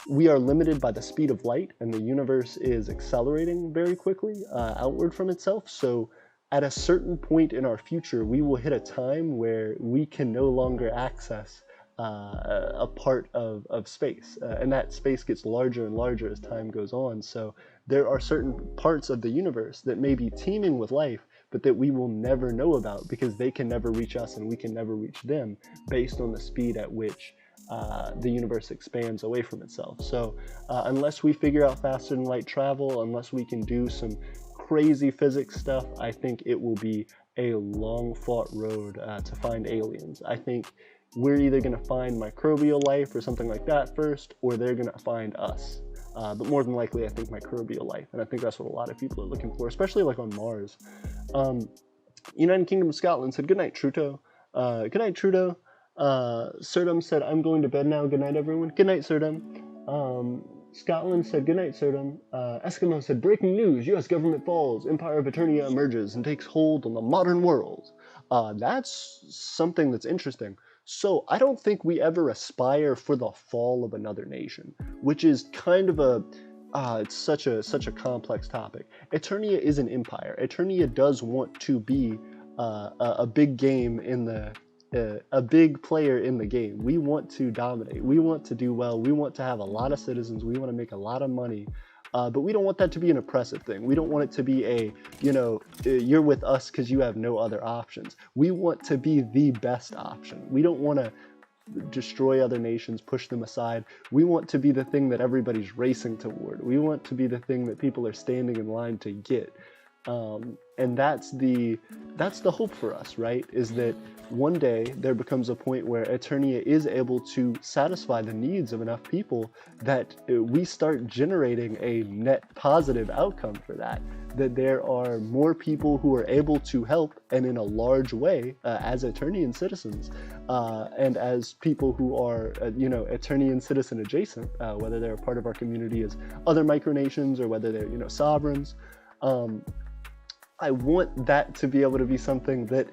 We are limited by the speed of light, and the universe is accelerating very quickly outward from itself. So at a certain point in our future, we will hit a time where we can no longer access a part of space, and that space gets larger and larger as time goes on. So there are certain parts of the universe that may be teeming with life, but that we will never know about because they can never reach us and we can never reach them based on the speed at which the universe expands away from itself. So unless we figure out faster than light travel, unless we can do some crazy physics stuff, I think it will be a long fought road to find aliens. I think we're either going to find microbial life or something like that first, or they're going to find us. But more than likely, I think microbial life, and I think that's what a lot of people are looking for, especially like on Mars. United Kingdom of Scotland said, good night, Trudeau. Good night, Trudeau. Sirdum said, I'm going to bed now. Good night, everyone. Good night, Sirdum. Scotland said, good night, Sirdum. Eskimo said, breaking news. U.S. government falls. Empire of Aeternia emerges and takes hold on the modern world. That's something that's interesting. So I don't think we ever aspire for the fall of another nation, which is kind of a it's such a complex topic. Eternia is an empire. Eternia does want to be a big game in the a big player in the game. We want to dominate. We want to do well. We want to have a lot of citizens. We want to make a lot of money. But we don't want that to be an oppressive thing. We don't want it to be a, you're with us because you have no other options. We want to be the best option. We don't want to destroy other nations, push them aside. We want to be the thing that everybody's racing toward. We want to be the thing that people are standing in line to get. And that's the hope for us, right? Is that one day there becomes a point where Eternia is able to satisfy the needs of enough people that we start generating a net positive outcome for that. That there are more people who are able to help, and in a large way, as Eternian citizens, and as people who are, Eternian citizen adjacent, whether they're a part of our community as other micronations or whether they're, sovereigns. I want that to be able to be something that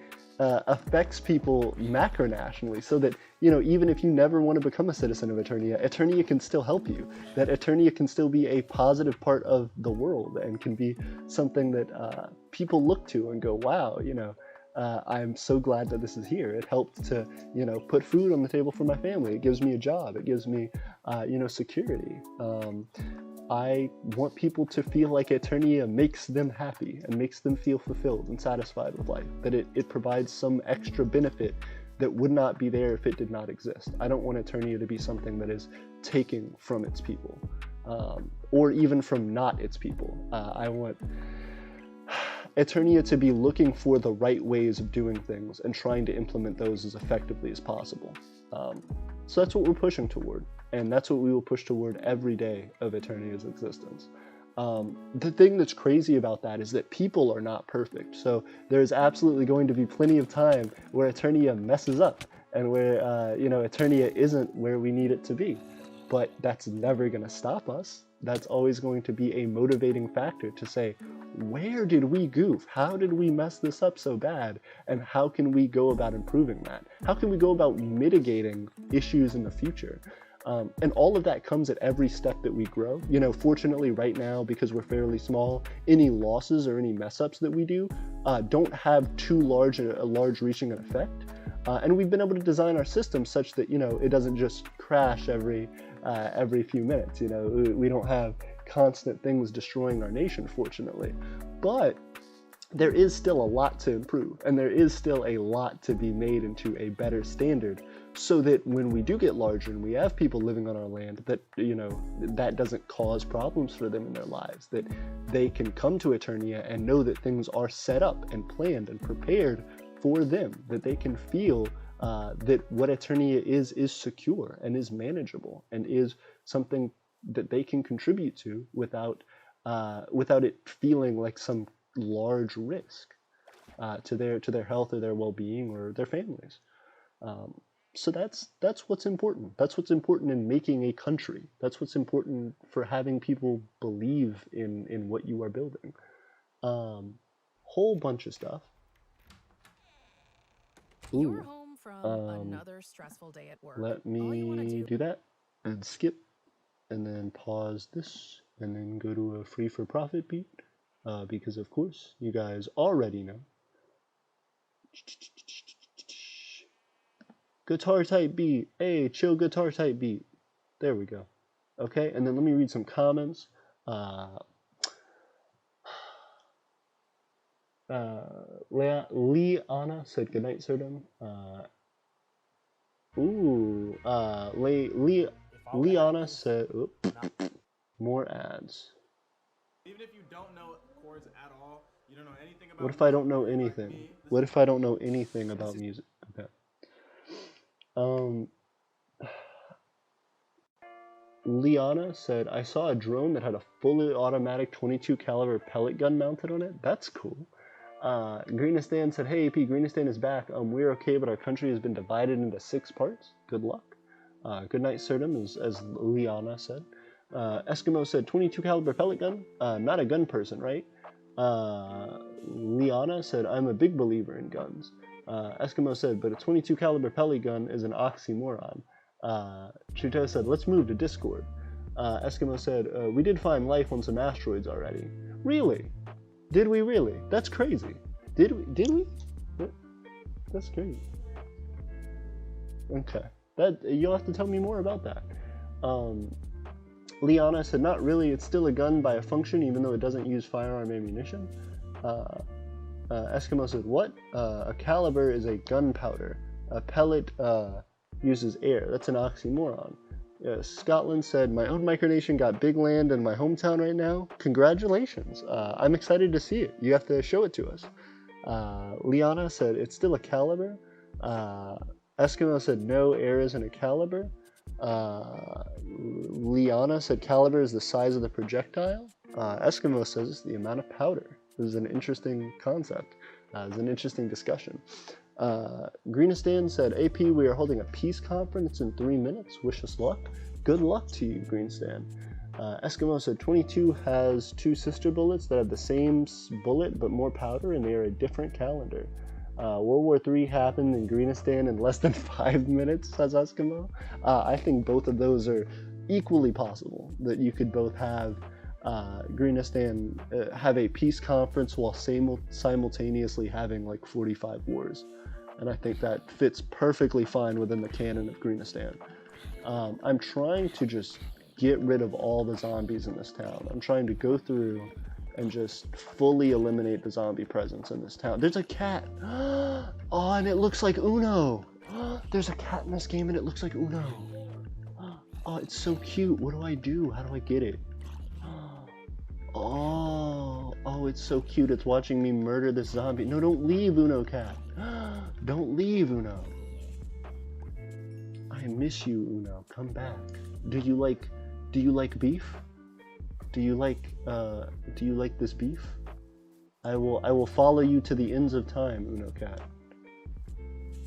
affects people macronationally, so that, even if you never want to become a citizen of Eternia, Eternia can still help you. That Eternia can still be a positive part of the world and can be something that people look to and go, wow, I'm so glad that this is here. It helped to, put food on the table for my family. It gives me a job. It gives me, security. I want people to feel like Eternia makes them happy and makes them feel fulfilled and satisfied with life, that it provides some extra benefit that would not be there if it did not exist. I don't want Eternia to be something that is taking from its people, or even from not its people. I want Eternia to be looking for the right ways of doing things and trying to implement those as effectively as possible. So that's what we're pushing toward, and that's what we will push toward every day of Eternia's existence. The thing that's crazy about that is that people are not perfect, so there's absolutely going to be plenty of time where Eternia messes up, and where, Eternia isn't where we need it to be. But that's never going to stop us. That's always going to be a motivating factor to say, where did we goof? How did we mess this up so bad? And how can we go about improving that? How can we go about mitigating issues in the future? And all of that comes at every step that we grow. Fortunately right now, because we're fairly small, any losses or any mess ups that we do don't have too large reaching an effect. And we've been able to design our system such that, it doesn't just crash every few minutes. We don't have constant things destroying our nation, fortunately. But there is still a lot to improve, and there is still a lot to be made into a better standard, so that when we do get larger and we have people living on our land, that that doesn't cause problems for them in their lives, that they can come to Eternia and know that things are set up and planned and prepared for them, that they can feel that what Eternia is secure and is manageable and is something that they can contribute to without it feeling like some large risk to their health or their well-being or their families. So that's what's important. That's what's important in making a country. That's what's important for having people believe in what you are building. Whole bunch of stuff. You're home from another stressful day at work. Let me do that and skip, and then pause this, and then go to a free for profit beat, because of course you guys already know. Guitar type beat. Hey, chill guitar type beat. There we go. Okay, and then let me read some comments. Leanna said goodnight, Sirdum. Leanna said, more ads. Even if you don't know chords at all, you don't know anything about What if I don't know anything? What if I don't know anything about music? Okay. Liana said, I saw a drone that had a fully automatic 22 caliber pellet gun mounted on it. That's cool. Greenistan said, "Hey AP, Greenistan is back. We're okay, but our country has been divided into 6 parts. Good luck." Good night, Sirdum, as Liana said. Eskimo said, 22 caliber pellet gun. Not a gun person, right? Liana said, "I'm a big believer in guns." Eskimo said, "But a 22 caliber pellet gun is an oxymoron." Chuto said, "Let's move to Discord." Eskimo said, "We did find life on some asteroids already." Really? Did we really? That's crazy. Did we? That's crazy. Okay. You'll have to tell me more about that. Liana said, "Not really. It's still a gun by a function, even though it doesn't use firearm ammunition." Eskimo said, "What? A caliber is a gunpowder. A pellet uses air. That's an oxymoron." Scotland said, "My own micronation got big land in my hometown right now. Congratulations. I'm excited to see it. You have to show it to us." Liana said, "It's still a caliber." Eskimo said, "No, air isn't a caliber." Liana said, "Caliber is the size of the projectile." Eskimo says it's the amount of powder. This is an interesting concept. It's an interesting discussion. Greenistan said, "AP, we are holding a peace conference in 3 minutes. Wish us luck." Good luck to you, Greenstan. Eskimo said, 22 has 2 sister bullets that have the same bullet but more powder, and they are a different calendar. World War III happened in Greenistan in less than 5 minutes, says Eskimo. I think both of those are equally possible, that you could both have Greenistan have a peace conference while simultaneously having like 45 wars. And I think that fits perfectly fine within the canon of Greenistan. I'm trying to just get rid of all the zombies in this town. I'm trying to go through and just fully eliminate the zombie presence in this town. There's a cat! Oh, and it looks like Uno! There's a cat in this game and it looks like Uno! Oh, it's so cute. What do I do? How do I get it? Oh, it's so cute. It's watching me murder this zombie. No, don't leave, Uno cat. Don't leave, Uno. I miss you, Uno. Come back. Do you like beef? Do you like this beef? I will follow you to the ends of time, Uno cat.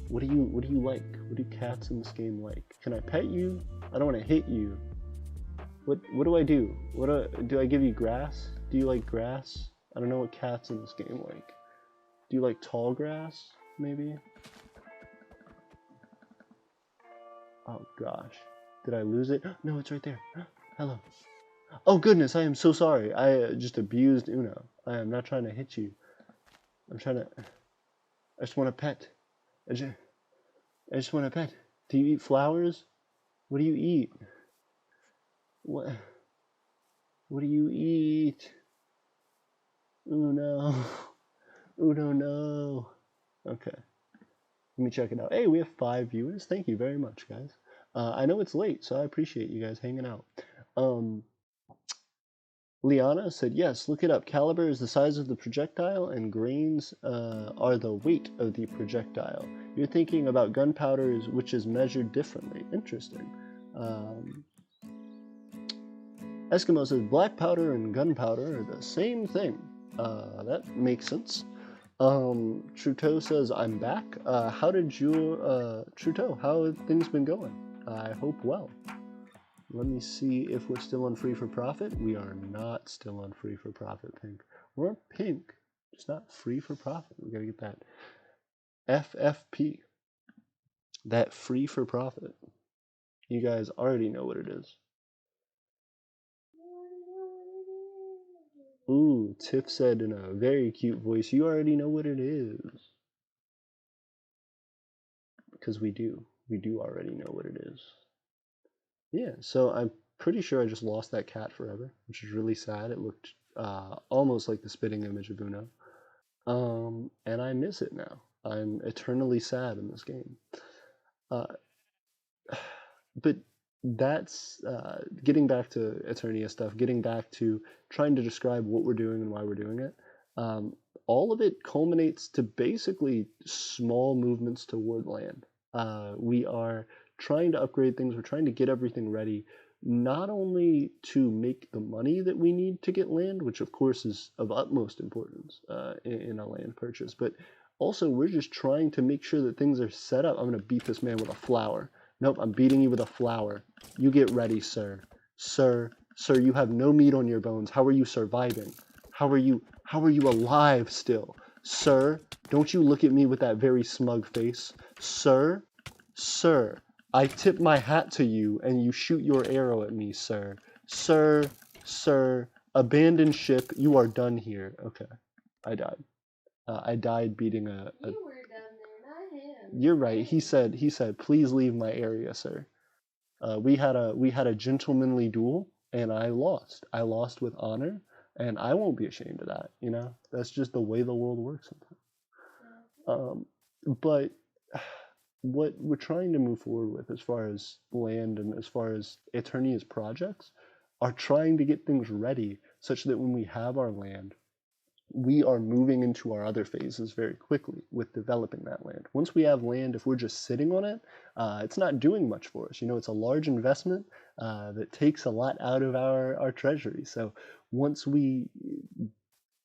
What do you like? What do cats in this game like? Can I pet you? I don't want to hit you. What do I do? Do I give you grass? Do you like grass? I don't know what cats in this game like. Do you like tall grass, maybe? Oh gosh. Did I lose it? No, it's right there. Hello. Oh goodness, I am so sorry. I just abused Uno. I am not trying to hit you. I just want a pet. I just want a pet. Do you eat flowers? What do you eat? What do you eat? Uno. Uno, no. Okay. Let me check it out. Hey, we have 5 viewers. Thank you very much, guys. I know it's late, so I appreciate you guys hanging out. Liana said, "Yes, look it up. Caliber is the size of the projectile, and grains are the weight of the projectile. You're thinking about gunpowder, which is measured differently." Interesting. Eskimo says, "Black powder and gunpowder are the same thing." That makes sense. Trudeau says, "I'm back." How did your Trudeau? How have things been going? I hope well. Let me see if we're still on free for profit. We are not still on free for profit, Pink. We're on Pink, just not free for profit. We gotta get that FFP, that free for profit. You guys already know what it is. Ooh, Tiff said in a very cute voice, "You already know what it is." Because we do. We do already know what it is. Yeah, so I'm pretty sure I just lost that cat forever, which is really sad. It looked almost like the spitting image of Uno. And I miss it now. I'm eternally sad in this game. But that's getting back to Eternia stuff, getting back to trying to describe what we're doing and why we're doing it. All of it culminates to basically small movements toward land. We are trying to upgrade things. We're trying to get everything ready. not only to make the money that we need to get land, which of course is of utmost importance in a land purchase, but also we're just trying to make sure that things are set up. I'm going to beat this man with a flower. Nope, I'm beating you with a flower. You get ready, sir. Sir, you have no meat on your bones. How are you surviving? How are you alive still? Sir, don't you look at me with that very smug face. Sir, I tip my hat to you and you shoot your arrow at me, sir. Sir, abandon ship. You are done here. Okay, I died. I died beating a. You were done there, not him. You're right. He said, please leave my area, sir. We had a gentlemanly duel, and I lost. I lost with honor, and I won't be ashamed of that. You know, that's just the way the world works sometimes. But what we're trying to move forward with, as far as land and as far as Aeternia's projects, are trying to get things ready such that when we have our land, we are moving into our other phases very quickly with developing that land. Once we have land, if we're just sitting on it, it's not doing much for us. You know, it's a large investment that takes a lot out of our treasury. So once we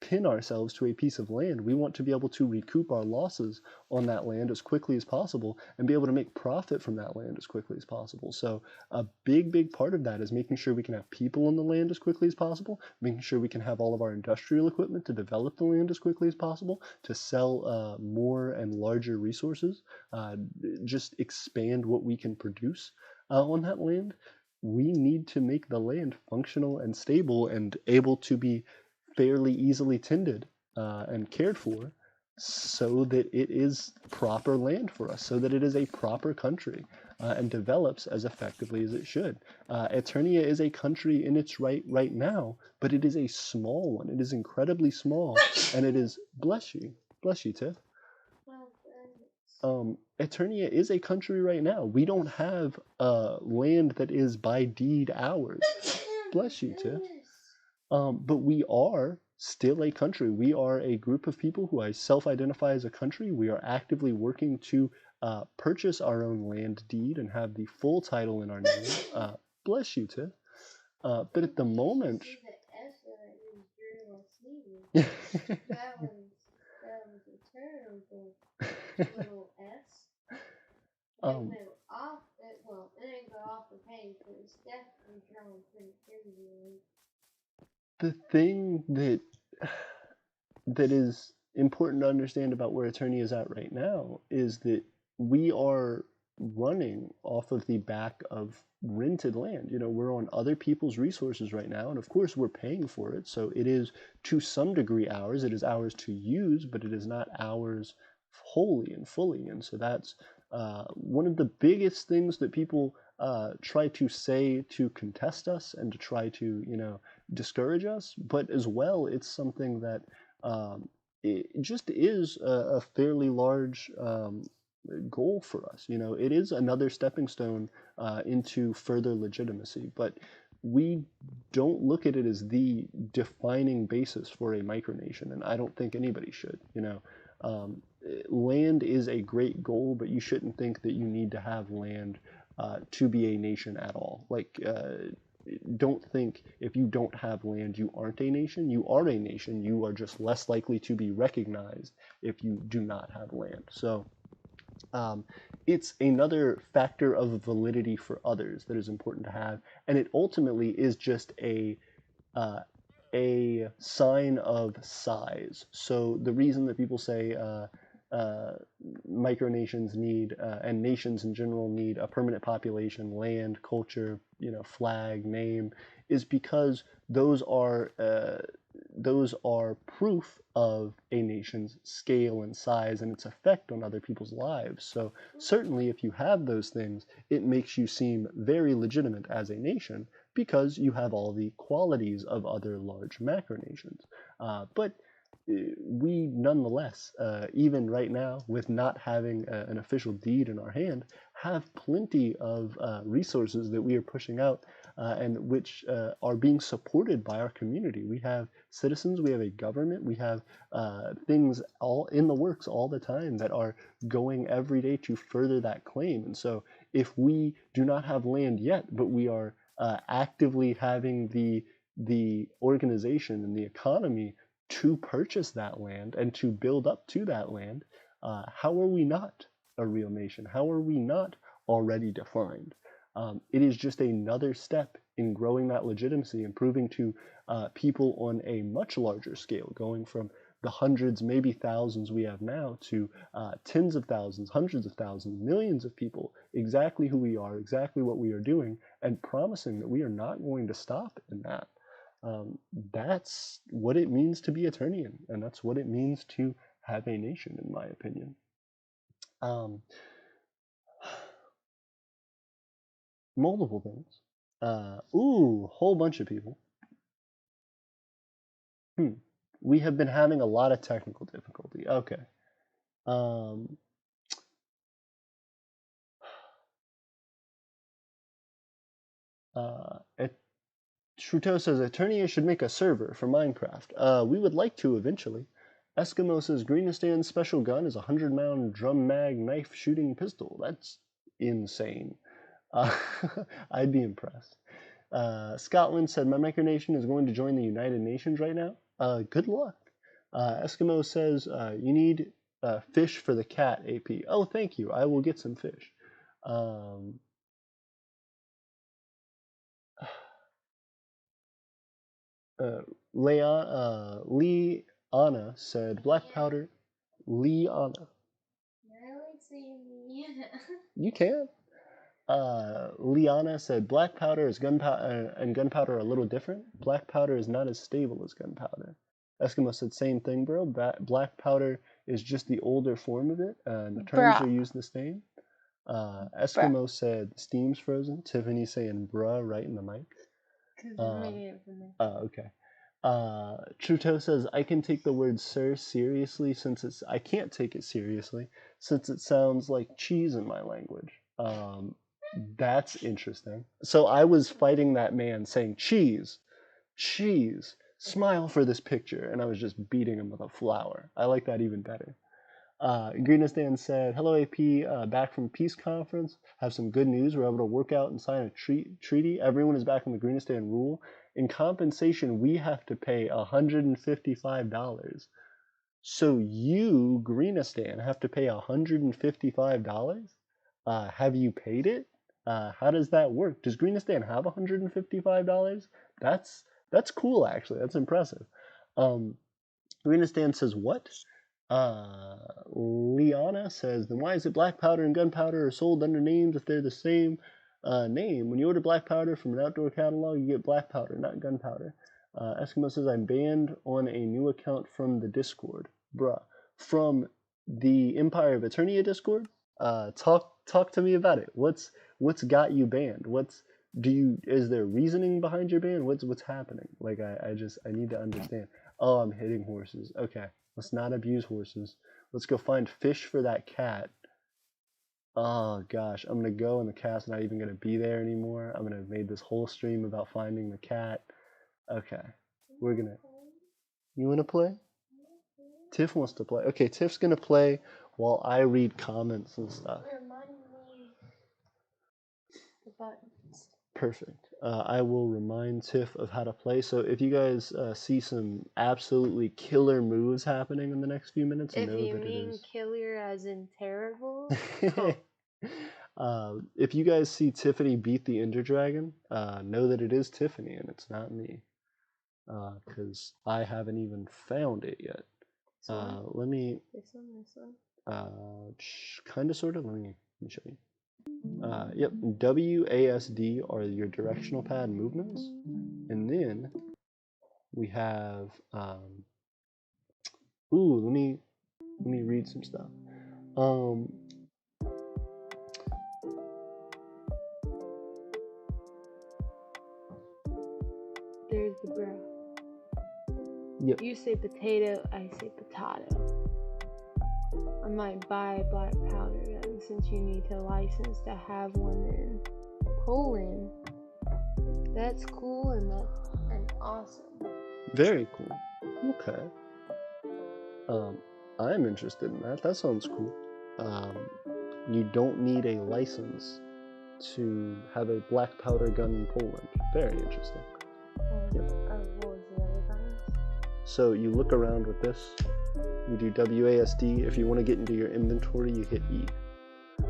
pin ourselves to a piece of land, we want to be able to recoup our losses on that land as quickly as possible and be able to make profit from that land as quickly as possible. So a big part of that is making sure we can have people on the land as quickly as possible, making sure we can have all of our industrial equipment to develop the land as quickly as possible, to sell more and larger resources, just expand what we can produce on that land. We need to make the land functional and stable and able to be fairly easily tended and cared for, so that it is proper land for us, so that it is a proper country and develops as effectively as it should. Aeternia is a country in its right now, but it is a small one. It is incredibly small, and it is, bless you, Tiff. Aeternia is a country right now. We don't have land that is by deed ours. Bless you, Tiff. But we are still a country. We are a group of people who I self-identify as a country. We are actively working to purchase our own land deed and have the full title in our name. Bless you, Tiff. But at the moment... That was a terrible little S. It went off, it didn't go off the page, but it's definitely drawn pretty crazy. The thing that is important to understand about where Aeternia is at right now is that we are running off of the back of rented land. You know, we're on other people's resources right now, and of course we're paying for it, so it is to some degree ours. It is ours to use, but it is not ours wholly and fully. And so that's one of the biggest things that people try to say to contest us and to try to, you know, discourage us. But as well, it's something that it just is a fairly large goal for us. You know, it is another stepping stone into further legitimacy, but we don't look at it as the defining basis for a micronation, and I don't think anybody should. You know, land is a great goal, but you shouldn't think that you need to have land to be a nation at all. Like, don't think if you don't have land, you aren't a nation. You are a nation. You are just less likely to be recognized if you do not have land. So it's another factor of validity for others that is important to have, and it ultimately is just a sign of size. So the reason that people say micronations need and nations in general need a permanent population, land, culture, you know, flag, name, is because those are proof of a nation's scale and size and its effect on other people's lives. So certainly if you have those things, it makes you seem very legitimate as a nation because you have all the qualities of other large macronations. But we nonetheless, even right now, with not having an official deed in our hand, have plenty of resources that we are pushing out and which are being supported by our community. We have citizens, we have a government, we have things all in the works all the time that are going every day to further that claim. And so if we do not have land yet, but we are actively having the organization and the economy to purchase that land and to build up to that land, how are we not a real nation? How are we not already defined? It is just another step in growing that legitimacy and proving to people on a much larger scale, going from the hundreds, maybe thousands we have now to tens of thousands, hundreds of thousands, millions of people, exactly who we are, exactly what we are doing, and promising that we are not going to stop in that. That's what it means to be Eternian, and that's what it means to have a nation, in my opinion. Multiple things. Whole bunch of people. We have been having a lot of technical difficulty. Okay. Shruto says Eternia should make a server for Minecraft. We would like to eventually. Eskimo says Greenestan's special gun is a 100-round drum mag knife shooting pistol. That's insane. I'd be impressed. Scotland said my Micronation is going to join the United Nations right now. Good luck. Eskimo says you need fish for the cat, AP. Oh, thank you. I will get some fish. Leanna said black powder. Leanna. I like saying Leanna. You can. Liana said black powder is gunpowder and gunpowder are a little different. Black powder is not as stable as gunpowder. Eskimo said same thing, bro. Black powder is just the older form of it, and the terms are used the same. Eskimo said steam's frozen. Tiffany saying bruh right in the mic. Okay. Truto says I can take the word sir seriously since I can't take it seriously since it sounds like cheese in my language. That's interesting. So I was fighting that man saying cheese, smile for this picture, and I was just beating him with a flower. I like that even better. Greenistan said, hello AP, back from Peace Conference. Have some good news. We're able to work out and sign a treaty. Everyone is back in the Greenistan rule. In compensation, we have to pay $155. So you, Greenistan, have to pay $155? Have you paid it? How does that work? Does Greenistan have $155? That's cool, actually. That's impressive. Greenistan says what? Liana says, then why is it black powder and gunpowder are sold under names if they're the same name? When you order black powder from an outdoor catalog, you get black powder, not gunpowder. Eskimo says, I'm banned on a new account from the Discord. Bruh. From the Empire of Aeternia Discord? Talk to me about it. What's got you banned? Is there reasoning behind your ban? What's happening? Like I need to understand. Oh, I'm hitting horses. Okay. Let's not abuse horses. Let's go find fish for that cat. Oh gosh, I'm gonna go and the cat's not even gonna be there anymore. I'm gonna have made this whole stream about finding the cat. Okay. You wanna play? Tiff wants to play. Okay, Tiff's gonna play while I read comments and stuff. Remind me the buttons. Perfect. I will remind Tiff of how to play. So if you guys see some absolutely killer moves happening in the next few minutes, If know you that mean it is killer as in terrible, if you guys see Tiffany beat the Ender Dragon, know that it is Tiffany and it's not me, because I haven't even found it yet. Let me. This one. Kind of, sort of. Let me show you. Yep, WASD are your directional pad movements, and then we have. Let me read some stuff. There's the bro. Yep. You say potato, I say potato. I might buy black powder gun since you need a license to have one in Poland. That's cool and awesome. Very cool. Okay. I'm interested in that. That sounds cool. You don't need a license to have a black powder gun in Poland. very interesting. What was the other buttons? So you look around with this. You do WASD. If you want to get into your inventory, you hit E. How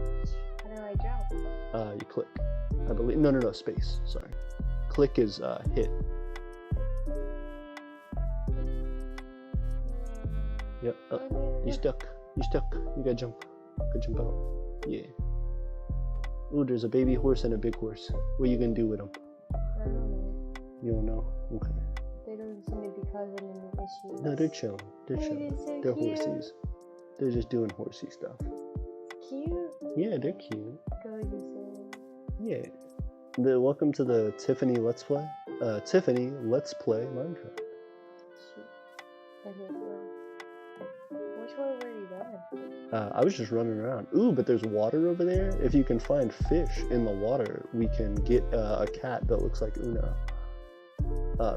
do I jump? You click. I believe. No, space. Sorry. Click is hit. Yep. You stuck. You gotta jump. Go jump out. Yeah. Ooh, there's a baby horse and a big horse. What are you gonna do with them? I don't know. You don't know? Okay. They don't seem to be causing any issues. No, they're chilling. They're Look, chilling. it's so They're cute. horsies. They're just doing horsey stuff. Cute. Yeah, they're cute. Gorgeous. Yeah. Welcome to the Tiffany Let's Play. Tiffany Let's Play Minecraft. Shoot. I hate you. Which way were you going? I was just running around. Ooh, but there's water over there. If you can find fish in the water, we can get a cat that looks like Una.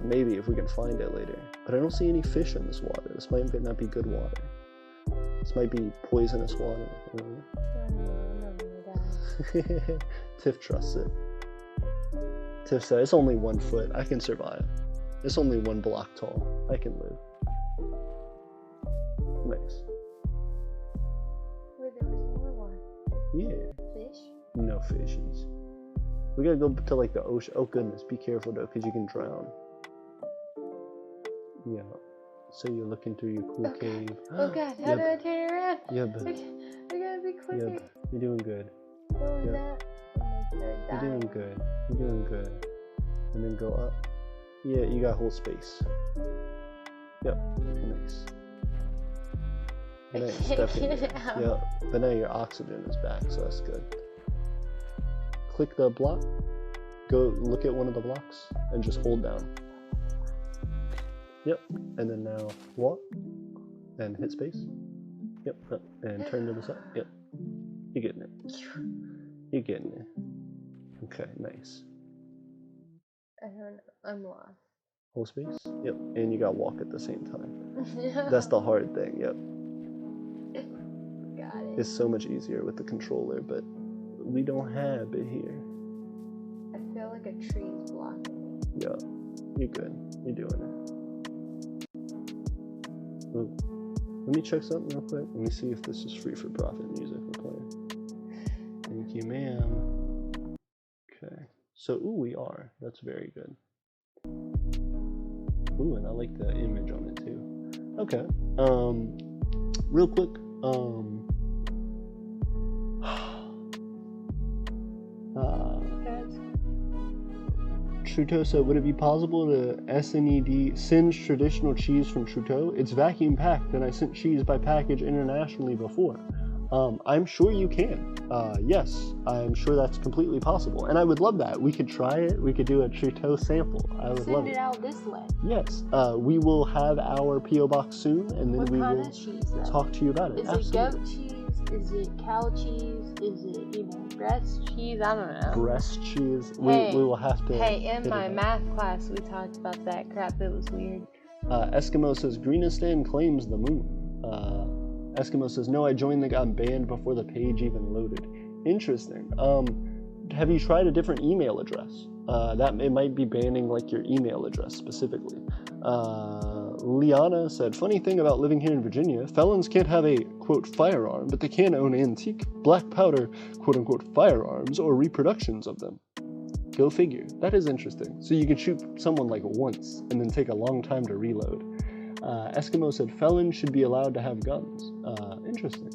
Maybe if we can find it later. But I don't see any fish in this water. This might not be good water. This might be poisonous water. I don't know. I'm not gonna die. Tiff trusts it. Tiff said, it's only 1 foot. I can survive. It's only 1 block tall. I can live. Nice. Wait, there was more one. Yeah. Fish? No fishies. We gotta go to like the ocean. Oh goodness, be careful though, because you can drown. Yeah. So you're looking through your cool cave. Oh god, how do I turn around? Yep. I gotta be quicker. Yep. You're doing good. No, I'm Yep. not. I'm gonna start You're dying. doing good. You're doing good. And then go up. Yeah, you got whole space. Yep. Nice. I Nice, can't definitely. get out. Yep. But now your oxygen is back, so that's good. Click the block. Go look at one of the blocks and just hold down. Yep. And then now walk and hit space. Yep. And turn to the side. Yep. You're getting it. You're getting it. Okay, nice. I don't know. I'm lost. Whole space. Yep. And you gotta walk at the same time. That's the hard thing. Yep. Got it. It's so much easier with the controller, but we don't have it here. I feel like a tree is blocking me. Yeah. You're good. You're doing it. Ooh. Let me check something real quick. Let me see if this is free for profit music we're playing. Thank you, ma'am. Okay. So, ooh, we are. That's very good. Ooh, and I like the image on it too. Okay. Real quick. Trudeau said, would it be possible to SNED send traditional cheese from Trudeau? It's vacuum packed and I sent cheese by package internationally before. I'm sure you can. Yes, I'm sure that's completely possible. And I would love that. We could try it. We could do a Trudeau sample. I would love Send it. it out this way. Yes, we will have our P.O. box soon and then What we kind will of cheese though? talk to you about it. Is Absolutely. it goat cheese? Is it cow cheese? Is it, breast cheese? I don't know. Breast cheese. Hey, we will have to. Hey, in hit my it up. math class, we talked about that crap. It was weird. Eskimo says Greenistan claims the moon. Eskimo says no, I joined the got banned before the page even loaded. Interesting. Have you tried a different email address? That it might be banning like your email address specifically. Liana said, funny thing about living here in Virginia, felons can't have a quote firearm, but they can own antique black powder quote unquote firearms or reproductions of them. Go figure. That is interesting. So you can shoot someone like once and then take a long time to reload. Eskimo said felons should be allowed to have guns. Interesting.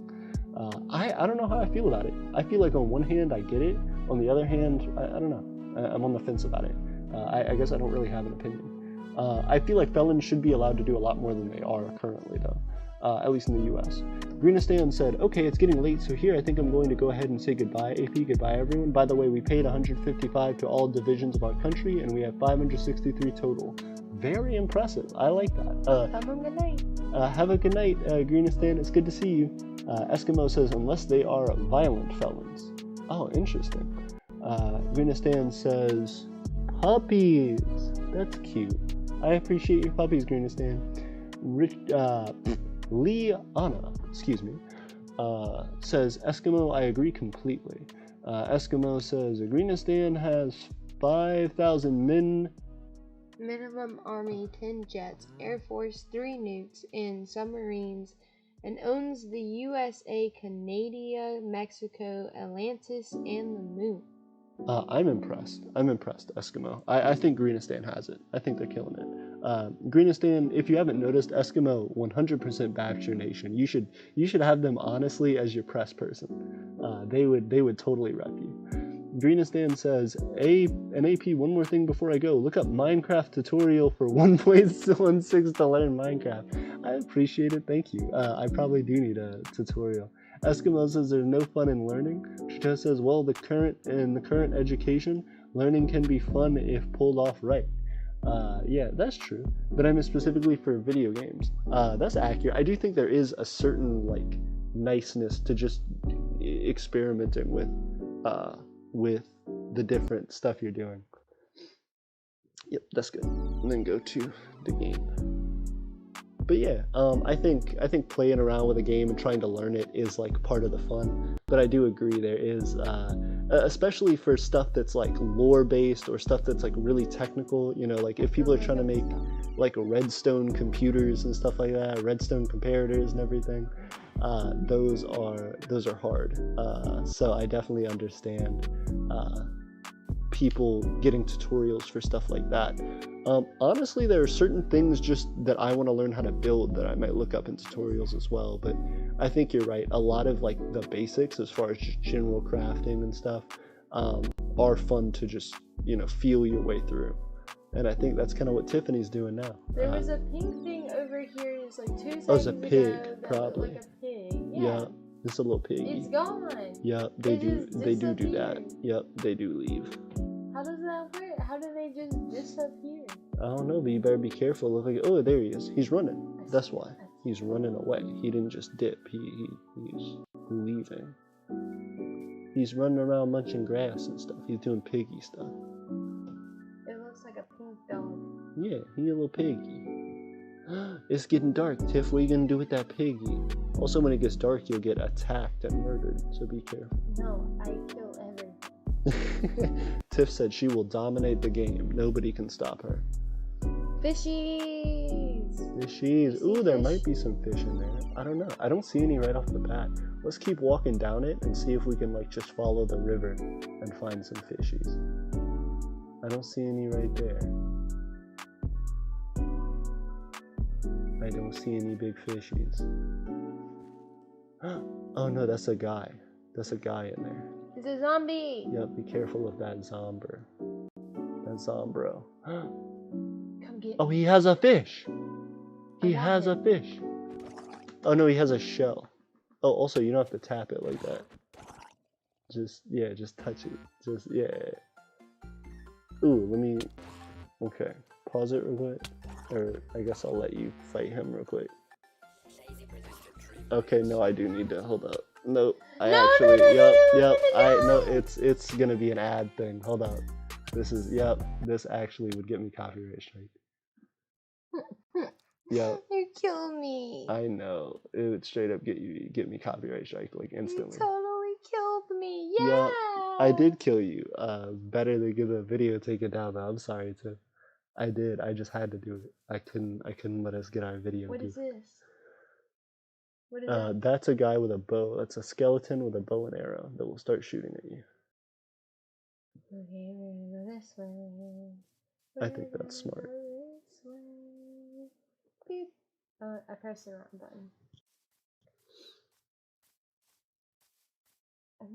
I don't know how I feel about it. I feel like on one hand I get it. On the other hand, I don't know. I'm on the fence about it. I guess I don't really have an opinion. I feel like felons should be allowed to do a lot more than they are currently though. At least in the US. Greenistan said, okay, it's getting late, so here I think I'm going to go ahead and say goodbye, AP, goodbye everyone. By the way, we paid 155 to all divisions of our country, and we have 563 total. Very impressive. I like that. Have a good night. Have a good night, Greenistan. It's good to see you. Eskimo says, unless they are violent felons. Oh, interesting. Greenistan says, puppies. That's cute. I appreciate your puppies, Greenistan. Liana, excuse me, says, Eskimo, I agree completely. Eskimo says, Greenistan has 5,000 men. Minimum Army 10 jets, Air Force 3 nukes, and submarines, and owns the USA, Canada, Mexico, Atlantis, and the moon. I'm impressed. I'm impressed, Eskimo. I think Greenistan has it. I think they're killing it. Greenistan, if you haven't noticed, Eskimo 100% backs your nation. You should have them honestly as your press person. They would totally rep you. Greenistan says, an AP, one more thing before I go. Look up Minecraft tutorial for 1.16 to learn Minecraft. I appreciate it. Thank you. I probably do need a tutorial. Eskimo says there's no fun in learning. Trita says, well, the current education, learning can be fun if pulled off right. Yeah, that's true. But I mean specifically for video games. That's accurate. I do think there is a certain like niceness to just experimenting with the different stuff you're doing. Yep, that's good. And then go to the game. But yeah, I think playing around with a game and trying to learn it is like part of the fun. But I do agree there is, especially for stuff that's like lore based or stuff that's like really technical. You know, like if people are trying to make like redstone computers and stuff like that, redstone comparators and everything, those are hard. So I definitely understand people getting tutorials for stuff like that. Honestly, there are certain things just that I want to learn how to build that I might look up in tutorials as well, but I think you're right. A lot of like the basics as far as just general crafting and stuff are fun to just, you know, feel your way through. And I think that's kind of what Tiffany's doing now. There was a pink thing over here. It's like 2 seconds Oh, it's a pig, ago that probably. looked like a pig. Yeah, it's a little piggy. It's gone. Yep, they do that. disappeared. Yep, they do leave. How does that work? How do they just disappear? I don't know, but you better be careful. Look like, oh, there he is. He's running. That's why. He's running away. He didn't just dip. He's leaving. He's running around munching grass and stuff. He's doing piggy stuff. It looks like a pink dog. Yeah, he a little piggy. It's getting dark, Tiff. What are you gonna do with that piggy? Also, when it gets dark, you'll get attacked and murdered, so be careful. No, I kill everything. Tiff said she will dominate the game. Nobody can stop her. Fishies! Fishies. Ooh, there fish? might be some fish in there. I don't know. I don't see any right off the bat. Let's keep walking down it and see if we can like just follow the river and find some fishies. I don't see any right there. I don't see any big fishies. Oh no, that's a guy. That's a guy in there. It's a zombie! Yep, be careful of that zombro. That zombro. Come get me. Oh, he has a fish! He got has a him. fish. Oh no, he has a shell. Oh, also, you don't have to tap it like that. Just touch it. Yeah. Ooh, okay. Pause it real quick. Or I guess I'll let you fight him real quick. Okay, no, I do need to, hold up. Nope, it's gonna be an ad thing. Hold up. This actually would get me copyright strike. Yep. You killed me. I know. It would straight up get me copyright strike like instantly. You totally killed me. Yeah. Yep, I did kill you. Better to get the video taken down. I'm sorry to. I did. I just had to do it. I couldn't let us get our video. What is this? What is that? That's a guy with a bow. That's a skeleton with a bow and arrow that will start shooting at you. Okay, we're gonna go this way. I think that's smart. Beep. I pressed the wrong button.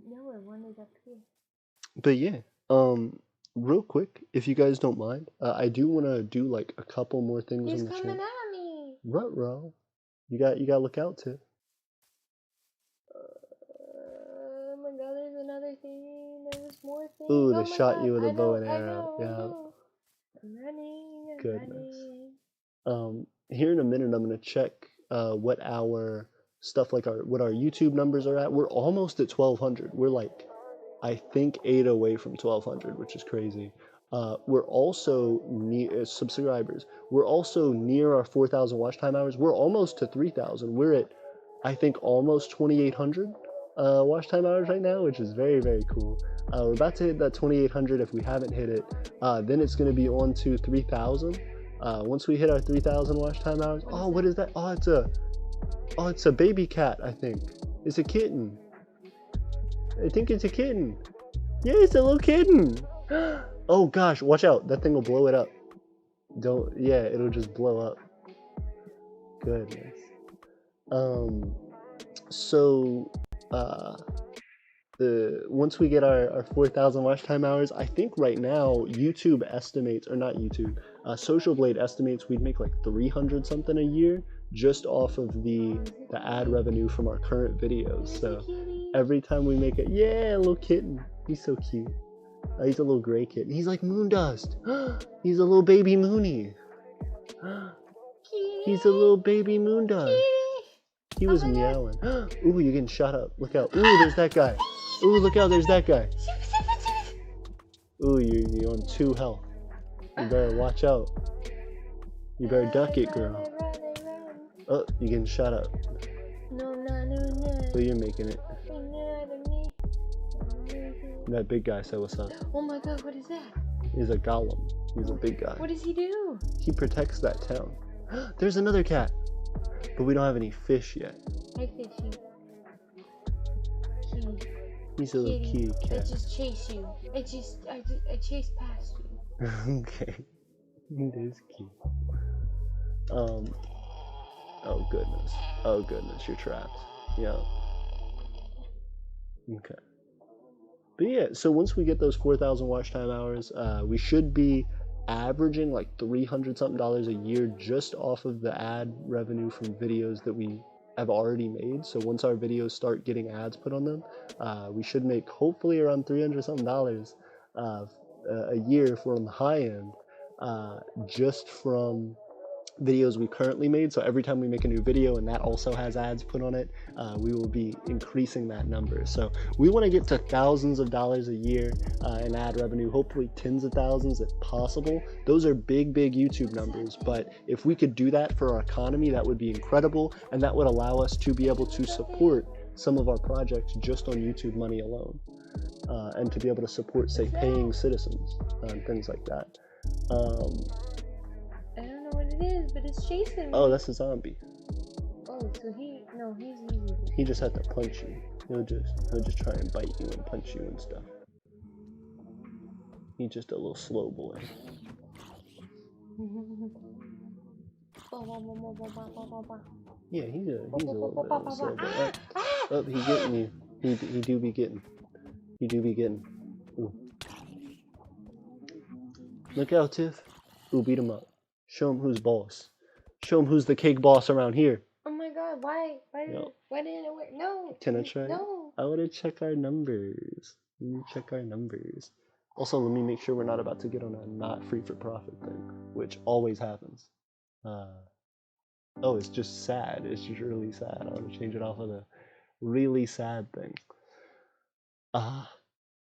No, I wanted up here. But yeah, real quick, if you guys don't mind, I do want to do like a couple more things He's on the coming channel. at me. Ruh-roh. You got to look out too. Oh my god, there's another thing. There's more things. Ooh, oh they shot you with a bow and I arrow. know. I'm running. Goodness. Running. Here in a minute, I'm gonna check what our stuff like what our YouTube numbers are at. We're almost at 1,200. We're like, I think 8 away from 1,200, which is crazy. We're also near subscribers. We're also near our 4,000 watch time hours. We're almost to 3,000. We're at, I think, almost 2,800. watch time hours right now, which is very, very cool. We're about to hit that 2,800. If we haven't hit it, then it's going to be on to 3,000. Once we hit our 3,000 watch time hours, oh, what is that? Oh, it's a baby cat, I think. It's a kitten. I think it's a kitten. Yeah, it's a little kitten. Oh gosh, watch out. That thing will blow it up. Don't, yeah, it'll just blow up. Goodness. So, once we get our 4,000 watch time hours, I think right now YouTube estimates, or not YouTube, Social Blade estimates we'd make like 300 something a year just off of the ad revenue from our current videos. So every time we make it, yeah, a little kitten. He's so cute. He's a little gray kitten. He's like moon dust. He's a little baby Moony. He's a little baby moon dust. He was meowing. Ooh, you're getting shot up. Look out. Ooh, there's that guy. Ooh, look out, there's that guy. Ooh, you're on 2 health. You better watch out. You better duck it, girl. Oh, you're getting shot up. No. Oh, you're making it. That big guy said what's up. Oh my god, what is that? He's a golem. He's a big guy. What does he do? He protects that town. There's another cat. But we don't have any fish yet. Hi, fishy. Kitty. He's a little kitty I cat. just chase you. I chase past you. Okay. It is cute. Oh goodness. Oh goodness, you're trapped. Yeah. Okay. But yeah, so once we get those 4,000 watch time hours, we should be averaging like $300 something a year just off of the ad revenue from videos that we have already made. So once our videos start getting ads put on them, we should make hopefully around $300 something a year if we're on the high end, just from videos we currently made. So every time we make a new video and that also has ads put on it, we will be increasing that number. So we want to get to thousands of dollars a year in ad revenue, hopefully tens of thousands if possible. Those are big YouTube numbers, but if we could do that for our economy, that would be incredible, and that would allow us to be able to support some of our projects just on YouTube money alone, and to be able to support, say, paying citizens and things like that. I don't know what it is, but it's chasing me. Oh, that's a zombie. Oh, so he's easy. He just had to punch you. He'll just try and bite you and punch you and stuff. He's just a little slow boy. Yeah, he's a little bit of a slow boy. Oh, he's getting you. He do be getting. Ooh. Look out, Tiff. Ooh, beat him up. Show him who's boss. Show him who's the cake boss around here. Oh my god, why didn't it work? No. Can I try? No. I want to check our numbers. Also, let me make sure we're not about to get on a not free for profit thing, which always happens. Oh, it's just sad. It's just really sad. I want to change it off of the really sad thing.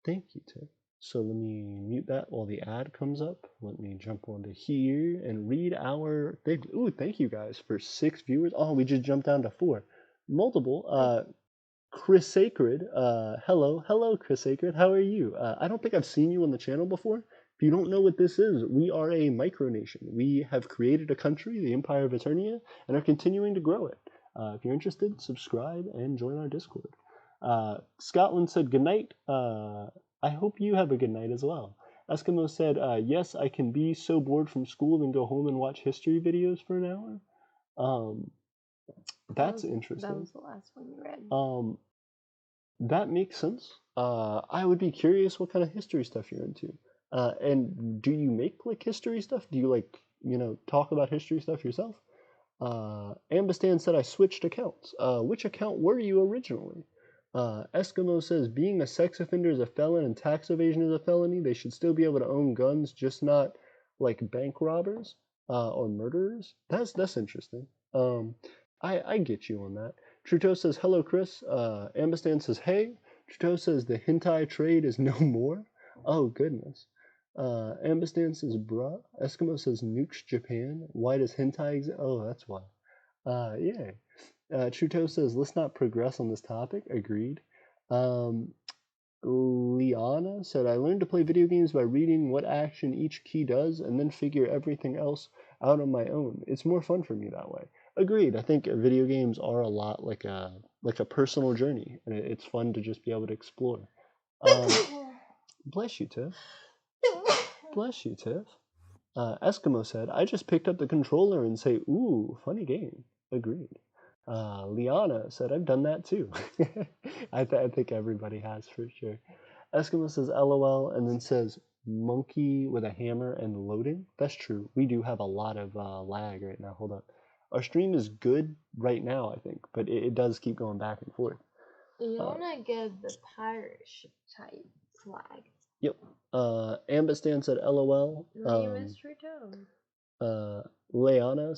Thank you, Tim. So let me mute that while the ad comes up. Let me jump onto here and read our thing. Ooh, thank you guys for 6 viewers. Oh, we just jumped down to 4. Multiple. Chris Sacred. Hello, Chris Sacred. How are you? I don't think I've seen you on the channel before. If you don't know what this is, we are a micronation. We have created a country, the Empire of Aeternia, and are continuing to grow it. If you're interested, subscribe and join our Discord. Scotland said good night. I hope you have a good night as well. Eskimo said, yes, I can be so bored from school and go home and watch history videos for an hour. That's interesting. That was the last one you read. That makes sense. I would be curious what kind of history stuff you're into. And do you make like history stuff? Do you like, talk about history stuff yourself? Ambistan said I switched accounts. Which account were you originally? Eskimo says being a sex offender is a felon and tax evasion is a felony. They should still be able to own guns, just not like bank robbers or murderers. That's interesting. I get you on that. Trudeau says hello, Chris. Ambistan says hey. Trudeau says the hentai trade is no more. Oh goodness. Ambistan says bruh. Eskimo says nukes Japan. Why does hentai exist? Oh, that's why. Yeah. Trudeau says, let's not progress on this topic. Agreed. Um, Liana said, I learned to play video games by reading what action each key does and then figure everything else out on my own. It's more fun for me that way. Agreed. I think video games are a lot like a personal journey, and it's fun to just be able to explore. Bless you, Tiff. Bless you, Tiff. Eskimo said, I just picked up the controller and say, ooh, funny game. Agreed. Liana said, I've done that too. I think everybody has for sure. Eskimo says, LOL, and then says, monkey with a hammer and loading. That's true. We do have a lot of lag right now. Hold up. Our stream is good right now, I think, but it does keep going back and forth. You wanna get the pirate ship type flag. Yep. Ambistan said LOL. Name is Trudeau. Liana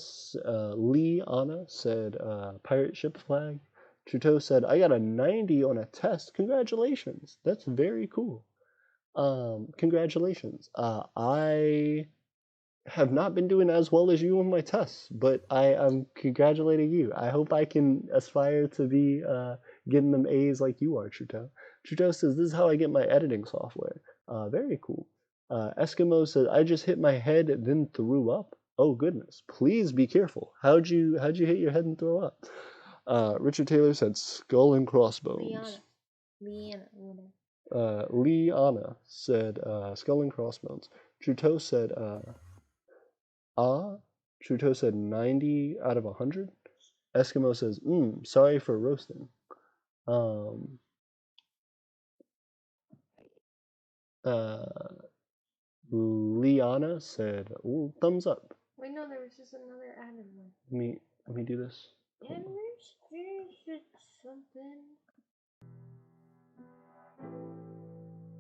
said pirate ship flag. Trudeau said, I got a 90 on a test. Congratulations. That's very cool. Congratulations. I have not been doing as well as you on my tests, but I'm congratulating you. I hope I can aspire to be getting them A's like you are, Trudeau. Trudeau says, this is how I get my editing software. Very cool. Eskimo says, I just hit my head, then threw up. Oh goodness! Please be careful. How'd you hit your head and throw up? Richard Taylor said, skull and crossbones. Liana said, skull and crossbones. Trudeau said, Trudeau said 90 out of 100. Eskimo says, sorry for roasting. Liana said, ooh, thumbs up. Wait, no, there was just another added one. Let me do this. And there's something.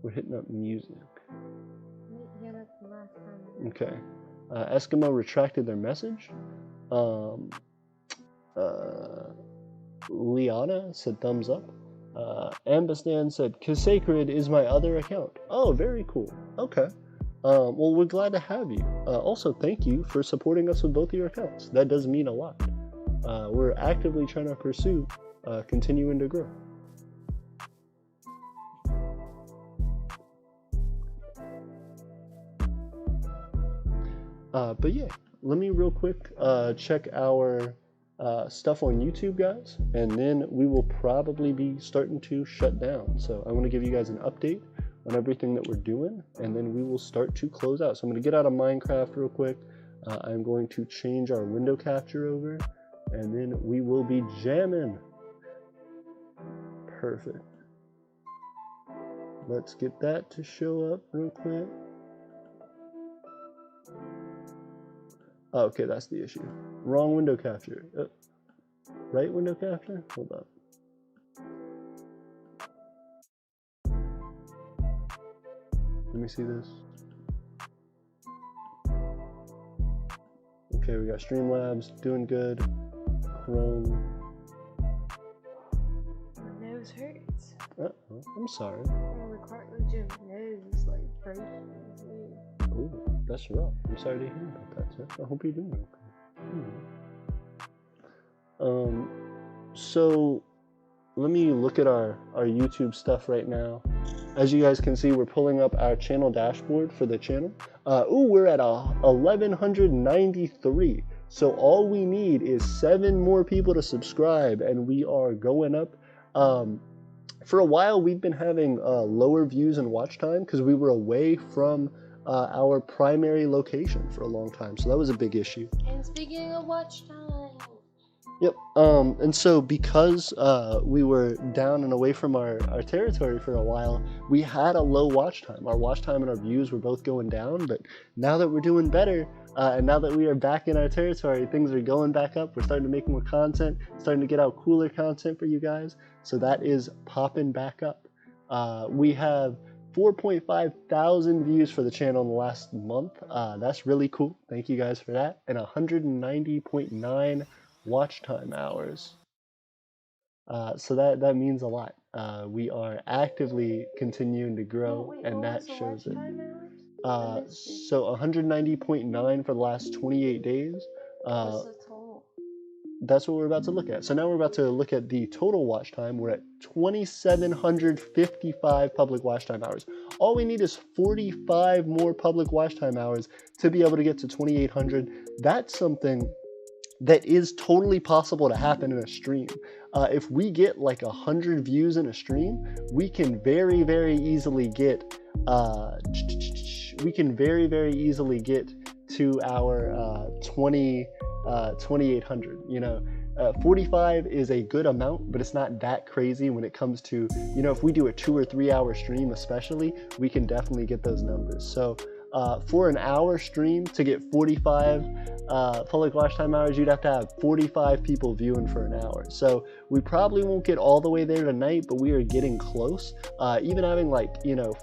We're hitting up music. Yeah, that's the last time. Okay. Eskimo retracted their message. Liana said thumbs up. Ambistan said, Kasacred is my other account. Oh, very cool. Okay. Well, we're glad to have you. Also, thank you for supporting us with both of your accounts. That does mean a lot. We're actively trying to pursue continuing to grow. But yeah, let me real quick check our stuff on YouTube, guys, and then we will probably be starting to shut down. So I want to give you guys an update on everything that we're doing, and then we will start to close out. So I'm going to get out of Minecraft real quick. I'm going to change our window capture over, and then we will be jamming. Perfect. Let's get that to show up real quick. Oh, okay, that's the issue. Wrong window capture. Right window capture? Hold on. Let me see this. Okay, we got Streamlabs, doing good. Chrome. My nose hurts. I'm sorry. The cartilage in my nose like breaking. Oh, that's rough. I'm sorry to hear about that, Tiff. I hope you're doing okay. So let me look at our YouTube stuff right now. As you guys can see, we're pulling up our channel dashboard for the channel. We're at 1,193. So all we need is 7 more people to subscribe, and we are going up. For a while, we've been having lower views and watch time because we were away from our primary location for a long time. So that was a big issue. And speaking of watch time. Yep. And so because we were down and away from our territory for a while, we had a low watch time. Our watch time and our views were both going down, but now that we're doing better, and now that we are back in our territory, things are going back up. We're starting to make more content, starting to get out cooler content for you guys. So that is popping back up. We have 4.5 thousand views for the channel in the last month. That's really cool. Thank you guys for that. And 190.9 watch time hours. So that means a lot. We are actively continuing to grow, and that shows it. So 190.9 for the last 28 days. What's the total? that's what we're about to look at. So now we're about to look at the total watch time. We're at 2,755 public watch time hours. All we need is 45 more public watch time hours to be able to get to 2,800. That's something that is totally possible to happen in a stream. If we get like 100 views in a stream, we can very, very easily get to our 2,800. 45 is a good amount, but it's not that crazy when it comes to, if we do a 2 or 3 hour stream especially, we can definitely get those numbers. So for an hour stream to get 45 public watch time hours, you'd have to have 45 people viewing for an hour. So we probably won't get all the way there tonight, but we are getting close. Even having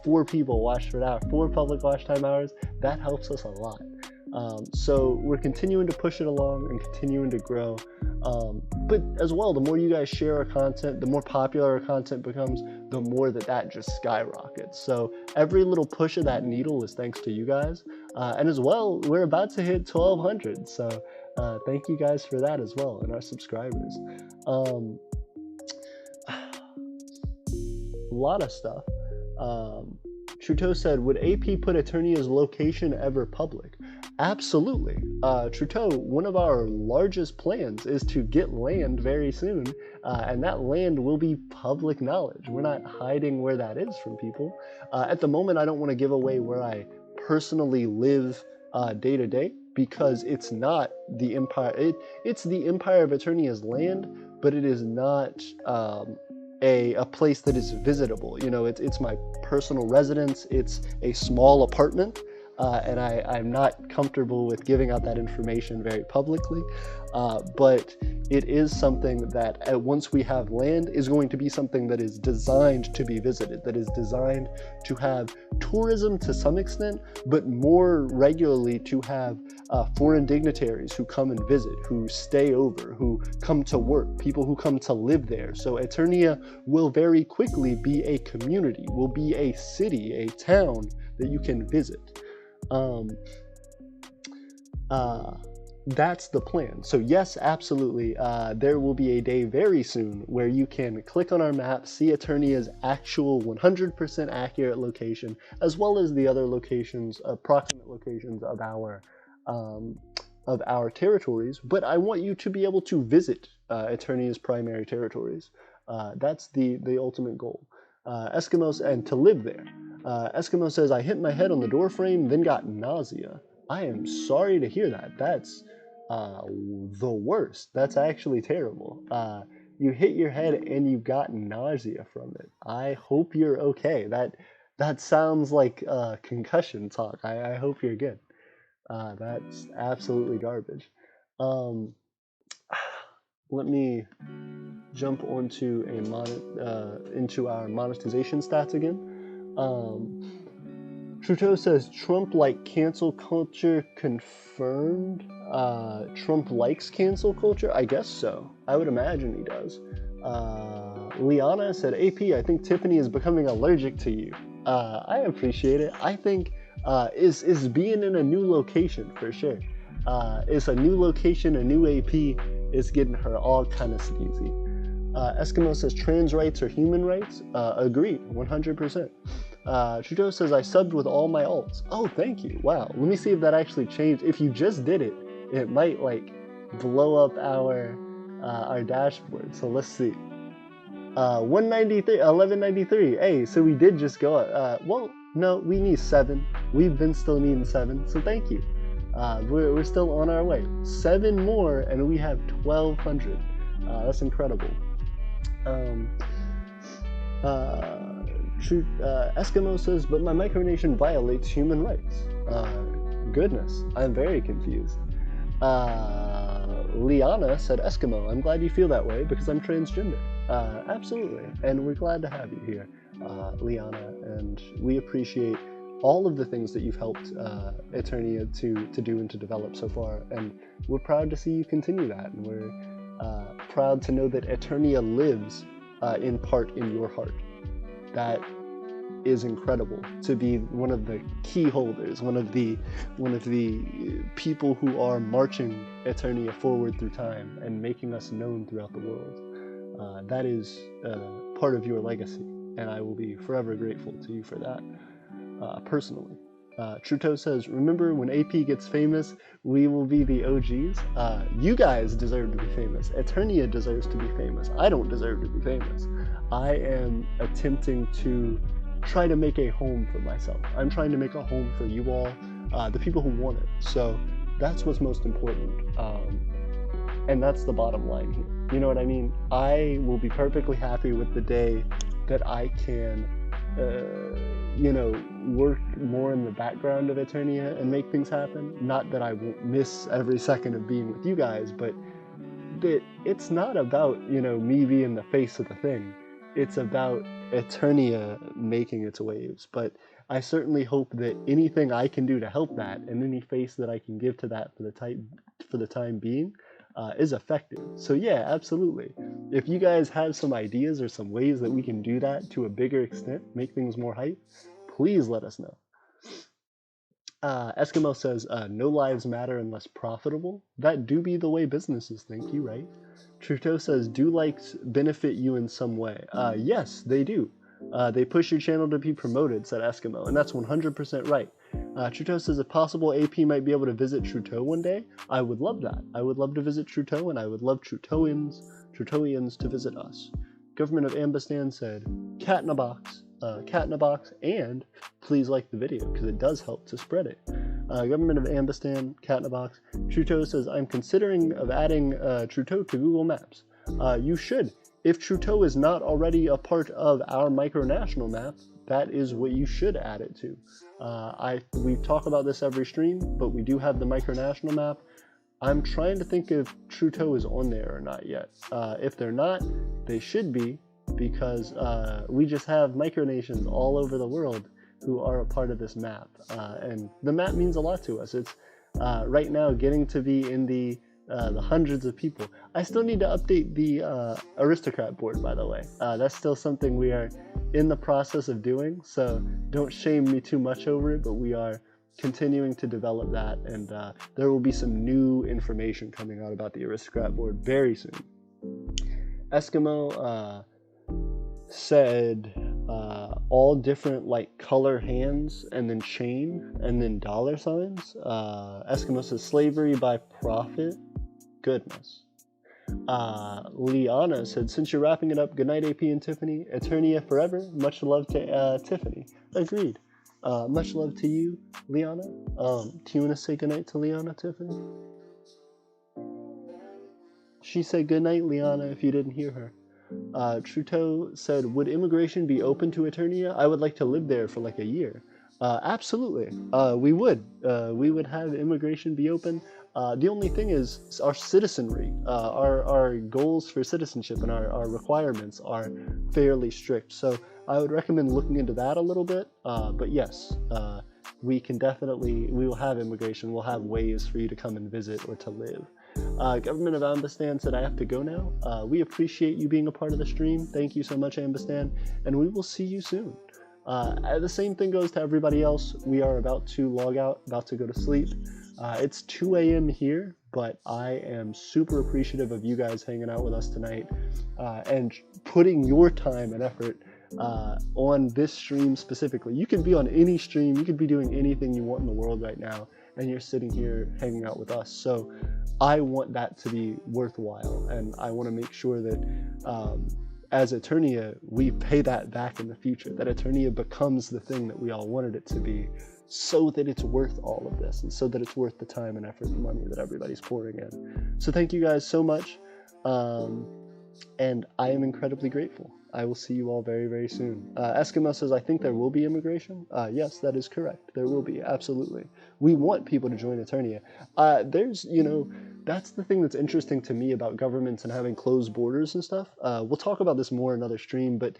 4 people watch for an hour, 4 public watch time hours, that helps us a lot. So we're continuing to push it along and continuing to grow. But as well, the more you guys share our content, the more popular our content becomes, the more that just skyrockets. So every little push of that needle is thanks to you guys. And as well, we're about to hit 1,200. So thank you guys for that as well, and our subscribers. A lot of stuff. Trudeau said, would AP put Aeternia's location ever public? Absolutely. Trudeau, one of our largest plans is to get land very soon, and that land will be public knowledge. We're not hiding where that is from people. At the moment, I don't want to give away where I personally live day to day, because it's not the Empire. It's the Empire of Aeternia's land, but it is not a place that is visitable. It's my personal residence. It's a small apartment. And I'm not comfortable with giving out that information very publicly, but it is something that once we have land is going to be something that is designed to be visited, that is designed to have tourism to some extent, but more regularly to have foreign dignitaries who come and visit, who stay over, who come to work, people who come to live there. So Aeternia will very quickly be a community, will be a city, a town that you can visit. That's the plan. So yes, absolutely, there will be a day very soon where you can click on our map, see Aeternia's actual 100% accurate location, as well as the other locations, approximate locations of our territories. But I want you to be able to visit Aeternia's primary territories. That's the ultimate goal. Eskimos, and to live there. Eskimo says, I hit my head on the door frame, then got nausea. I am sorry to hear that. That's the worst. That's actually terrible. You hit your head and you got nausea from it. I hope you're okay. That sounds like concussion talk. I hope you're good. That's absolutely garbage. Let me jump onto into our monetization stats again. Trudeau says, Trump like cancel culture confirmed. Trump likes cancel culture? I guess so. I would imagine he does. Liana said, AP, I think Tiffany is becoming allergic to you. I appreciate it. I think is being in a new location for sure. It's a new location, a new AP is getting her all kind of sneezy. Eskimo says, trans rights are human rights? Agreed, 100%. Trudeau says, I subbed with all my alts. Oh, thank you. Wow. Let me see if that actually changed. If you just did it, it might blow up our dashboard. So let's see. 1193. Hey, so we did just go up. Well, no, we need 7. We've been still needing 7. So thank you. We're still on our way. 7 more, and we have 1,200. That's incredible. Eskimo says, but my Micronation violates human rights. Goodness, I'm very confused. Liana said, Eskimo, I'm glad you feel that way because I'm transgender. Absolutely, and we're glad to have you here, Liana, and we appreciate all of the things that you've helped Aeternia to do and to develop so far, and we're proud to see you continue that, and we're proud to know that Aeternia lives in part in your heart. is incredible. To be one of the key holders, one of the people who are marching Aeternia forward through time and making us known throughout the world. That is part of your legacy, and I will be forever grateful to you for that, personally. Truto says, remember when AP gets famous, we will be the OGs? You guys deserve to be famous. Aeternia deserves to be famous. I don't deserve to be famous. I am attempting to try to make a home for myself. I'm trying to make a home for you all, the people who want it. So that's what's most important. And that's the bottom line here. You know what I mean? I will be perfectly happy with the day that I can work more in the background of Aeternia and make things happen. Not that I won't miss every second of being with you guys, but that it's not about, me being the face of the thing. It's about Aeternia making its waves. But I certainly hope that anything I can do to help that, and any face that I can give to that for the time being, is effective. So yeah, absolutely. If you guys have some ideas or some ways that we can do that to a bigger extent, make things more hype, please let us know. Eskimo says, no lives matter unless profitable. That do be the way businesses think, you right? Truto says, do likes benefit you in some way? Yes, they do. They push your channel to be promoted, said Eskimo, and that's 100% right. Truto says, if possible, AP might be able to visit Truto one day. I would love that. I would love to visit Truto, and I would love Trutoians to visit us. Government of Ambistan said, cat in a box, and please like the video, because it does help to spread it. Government of Ambistan, cat in a box. Truto says, I'm considering of adding Truto to Google Maps. You should. If Truto is not already a part of our micronational map, that is what you should add it to. We talk about this every stream, but we do have the micronational map. I'm trying to think if Truto is on there or not yet. If they're not, they should be, because we just have micronations all over the world who are a part of this map. And the map means a lot to us. It's right now getting to be in the hundreds of people. I still need to update the aristocrat board, by the way. That's still something we are in the process of doing, so don't shame me too much over it, but we are continuing to develop that, and there will be some new information coming out about the aristocrat board very soon. Eskimo said all different like color hands and then chain and then dollar signs. Eskimo says slavery by profit. Goodness. Liana said, since you're wrapping it up, good night AP and Tiffany. Aeternia forever. Much love to Tiffany. Agreed. Much love to you, Liana. Do you want to say goodnight to Liana, Tiffany? She said goodnight, Liana, if you didn't hear her. Truto said, would immigration be open to Aeternia? I would like to live there for like a year. Absolutely. We would. We would have immigration be open. The only thing is our citizenry, our goals for citizenship and our requirements are fairly strict. So I would recommend looking into that a little bit. But yes, we will have immigration. We'll have ways for you to come and visit or to live. Government of Ambistan said, I have to go now. We appreciate you being a part of the stream. Thank you so much, Ambistan, and we will see you soon. The same thing goes to everybody else. We are about to log out, about to go to sleep. It's 2 a.m. here, but I am super appreciative of you guys hanging out with us tonight and putting your time and effort on this stream specifically. You can be on any stream, you could be doing anything you want in the world right now, and you're sitting here hanging out with us. So I want that to be worthwhile, and I want to make sure that as Aeternia, we pay that back in the future, that Aeternia becomes the thing that we all wanted it to be, so that it's worth all of this, and so that it's worth the time and effort and money that everybody's pouring in. So thank you guys so much, and I am incredibly grateful. I will see you all very, very soon. Eskimo says, I think there will be immigration. Yes, that is correct. There will be, absolutely. We want people to join Aeternia. That's the thing that's interesting to me about governments and having closed borders and stuff. We'll talk about this more in another stream, but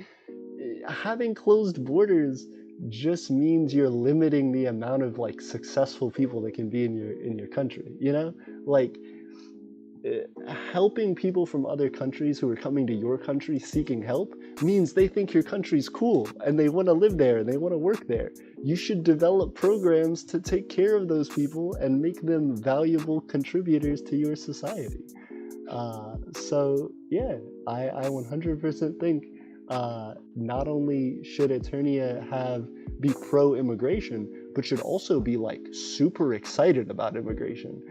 having closed borders just means you're limiting the amount of like successful people that can be in your country, Like, helping people from other countries who are coming to your country seeking help means they think your country's cool and they want to live there and they want to work there. You should develop programs to take care of those people and make them valuable contributors to your society. So yeah, I 100% think not only should Aeternia be pro-immigration, but should also be like super excited about immigration.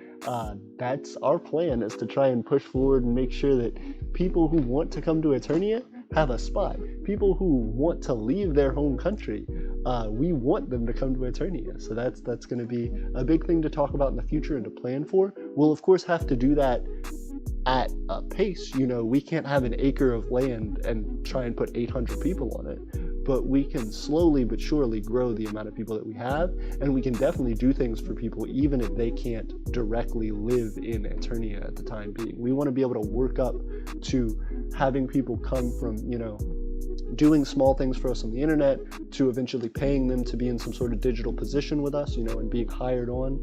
That's our plan, is to try and push forward and make sure that people who want to come to Aeternia have a spot. People who want to leave their home country, we want them to come to Aeternia. So that's going to be a big thing to talk about in the future and to plan for. We'll of course have to do that at a pace. You know, we can't have an acre of land and try and put 800 people on it, but we can slowly but surely grow the amount of people that we have, and we can definitely do things for people even if they can't directly live in Aeternia at the time being. We want to be able to work up to having people come from, you know, doing small things for us on the internet to eventually paying them to be in some sort of digital position with us, you know, and being hired on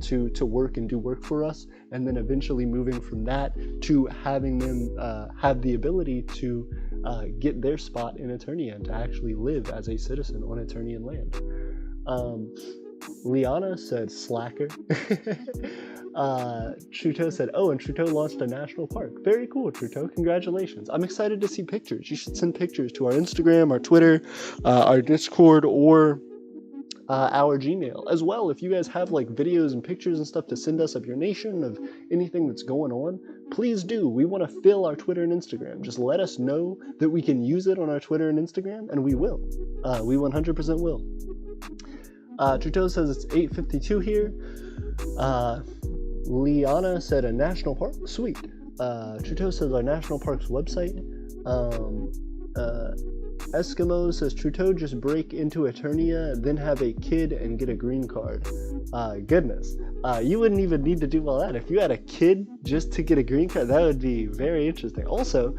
to work and do work for us, and then eventually moving from that to having them have the ability to get their spot in Aeternia and to actually live as a citizen on Aeternian land. Liana said slacker. Truto said, oh, and Truto launched a national park. Very cool, Truto. Congratulations. I'm excited to see pictures. You should send pictures to our Instagram, our Twitter, our Discord, or our Gmail as well. If you guys have like videos and pictures and stuff to send us of your nation, of anything that's going on, please do. We want to fill our Twitter and Instagram. Just let us know that we can use it on our Twitter and Instagram, and we will. We 100% will. Truto says it's 8:52 here. Liana said a national park. Sweet. Truto says our national park's website. Eskimo says Truto just break into Aeternia, then have a kid and get a green card. Goodness. You wouldn't even need to do all that. If you had a kid just to get a green card, that would be very interesting. Also,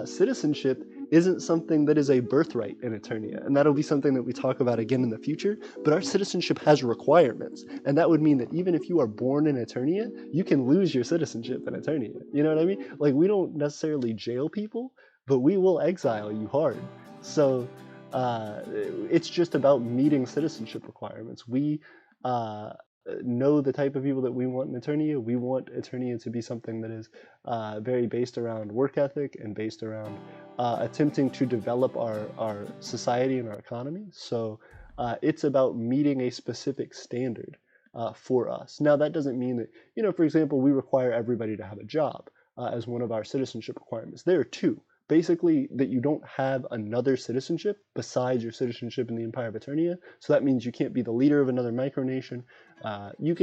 citizenship isn't something that is a birthright in Aeternia, and that'll be something that we talk about again in the future, but our citizenship has requirements, and that would mean that even if you are born in Aeternia, you can lose your citizenship in Aeternia. You know what I mean? Like, we don't necessarily jail people, but we will exile you hard. So it's just about meeting citizenship requirements. We know the type of people that we want in Aeternia. We want Aeternia to be something that is very based around work ethic and based around attempting to develop our society and our economy. So it's about meeting a specific standard for us. Now, that doesn't mean that, you know, for example, we require everybody to have a job as one of our citizenship requirements. There are two. Basically, that you don't have another citizenship besides your citizenship in the Empire of Aeternia. So that means you can't be the leader of another micronation. You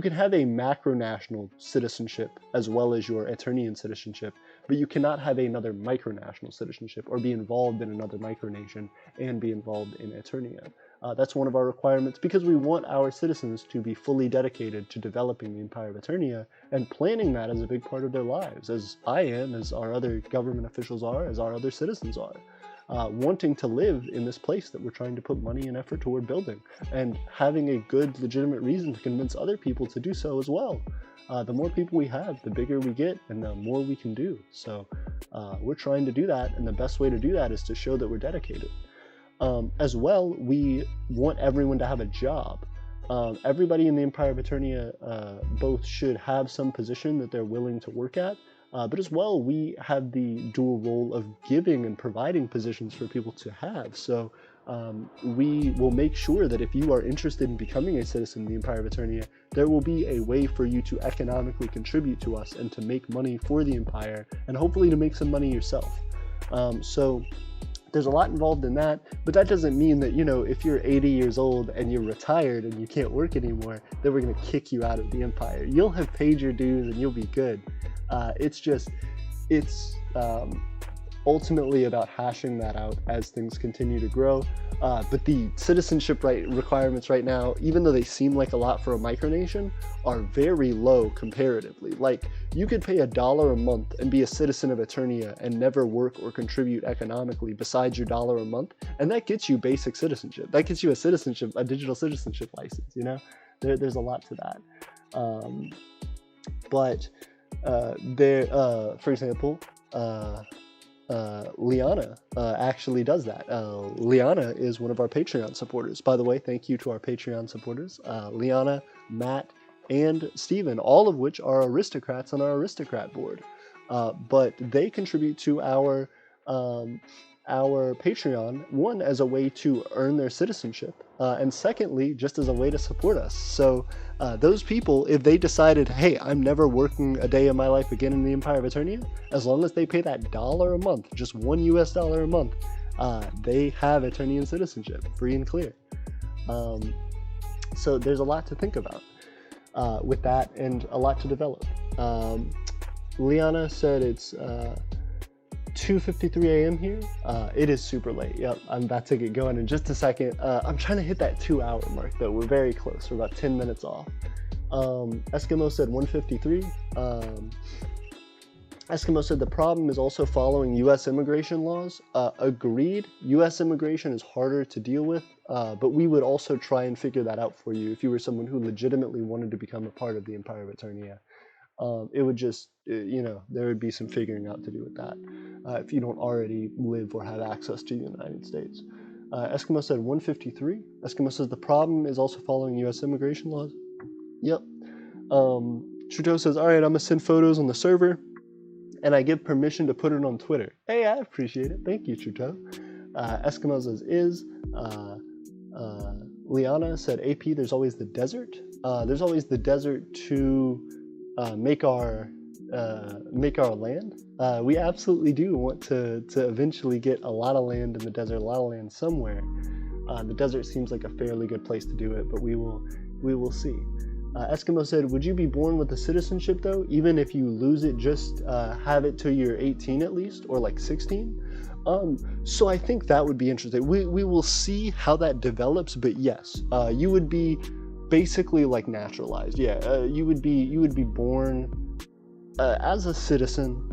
can have a macronational citizenship as well as your Aeternian citizenship, but you cannot have another micronational citizenship or be involved in another micronation and be involved in Aeternia. That's one of our requirements, because we want our citizens to be fully dedicated to developing the Empire of Aeternia and planning that as a big part of their lives, as I am, as our other government officials are, as our other citizens are. Wanting to live in this place that we're trying to put money and effort toward building, and having a good, legitimate reason to convince other people to do so as well. The more people we have, the bigger we get, and the more we can do. So we're trying to do that, and the best way to do that is to show that we're dedicated. As well, we want everyone to have a job. Everybody in the Empire of Aeternia both should have some position that they're willing to work at, but as well, we have the dual role of giving and providing positions for people to have. So we will make sure that if you are interested in becoming a citizen in the Empire of Aeternia, there will be a way for you to economically contribute to us and to make money for the Empire, and hopefully to make some money yourself. So there's a lot involved in that, but that doesn't mean that, you know, if you're 80 years old and you're retired and you can't work anymore, that we're going to kick you out of the Empire. You'll have paid your dues and you'll be good. It's ultimately about hashing that out as things continue to grow. But the citizenship requirements right now, even though they seem like a lot for a micronation, are very low comparatively. Like, you could pay $1 a month and be a citizen of Aeternia and never work or contribute economically besides your $1 a month, and that gets you basic citizenship. That gets you a digital citizenship license, you know? There's a lot to that. But For example, Liana actually does that. Liana is one of our Patreon supporters. By the way, thank you to our Patreon supporters, Liana, Matt, and Steven, all of which are aristocrats on our aristocrat board. But they contribute to our Patreon, one, as a way to earn their citizenship, and secondly, just as a way to support us. So those people, if they decided, hey, I'm never working a day of my life again in the Empire of Aeternia, as long as they pay that $1 a month, just $1 US a month, they have Aeternian citizenship, free and clear. So there's a lot to think about with that, and a lot to develop. Liana said it's 2:53 a.m. here. It is super late. Yep, I'm about to get going in just a second. I'm trying to hit that 2-hour mark though. We're very close. We're about 10 minutes off. Eskimo said 1:53. Eskimo said the problem is also following U.S. immigration laws. Agreed. U.S. immigration is harder to deal with, but we would also try and figure that out for you if you were someone who legitimately wanted to become a part of the Empire of Aeternia. It would just, there would be some figuring out to do with that if you don't already live or have access to the United States. Eskimo said 1:53. Eskimo says the problem is also following U.S. immigration laws. Yep. Trudeau says, all right, I'm going to send photos on the server, and I give permission to put it on Twitter. Hey, I appreciate it. Thank you, Trudeau. Eskimo says Liana said, AP, there's always the desert. There's always the desert to make our land. We absolutely do want to eventually get a lot of land in the desert, a lot of land somewhere. The desert seems like a fairly good place to do it, but we will see. Eskimo said, would you be born with the citizenship though? Even if you lose it, just have it till you're 18 at least, or like 16? So I think that would be interesting. We will see how that develops, but yes, you would be basically like naturalized. Yeah, you would be born as a citizen.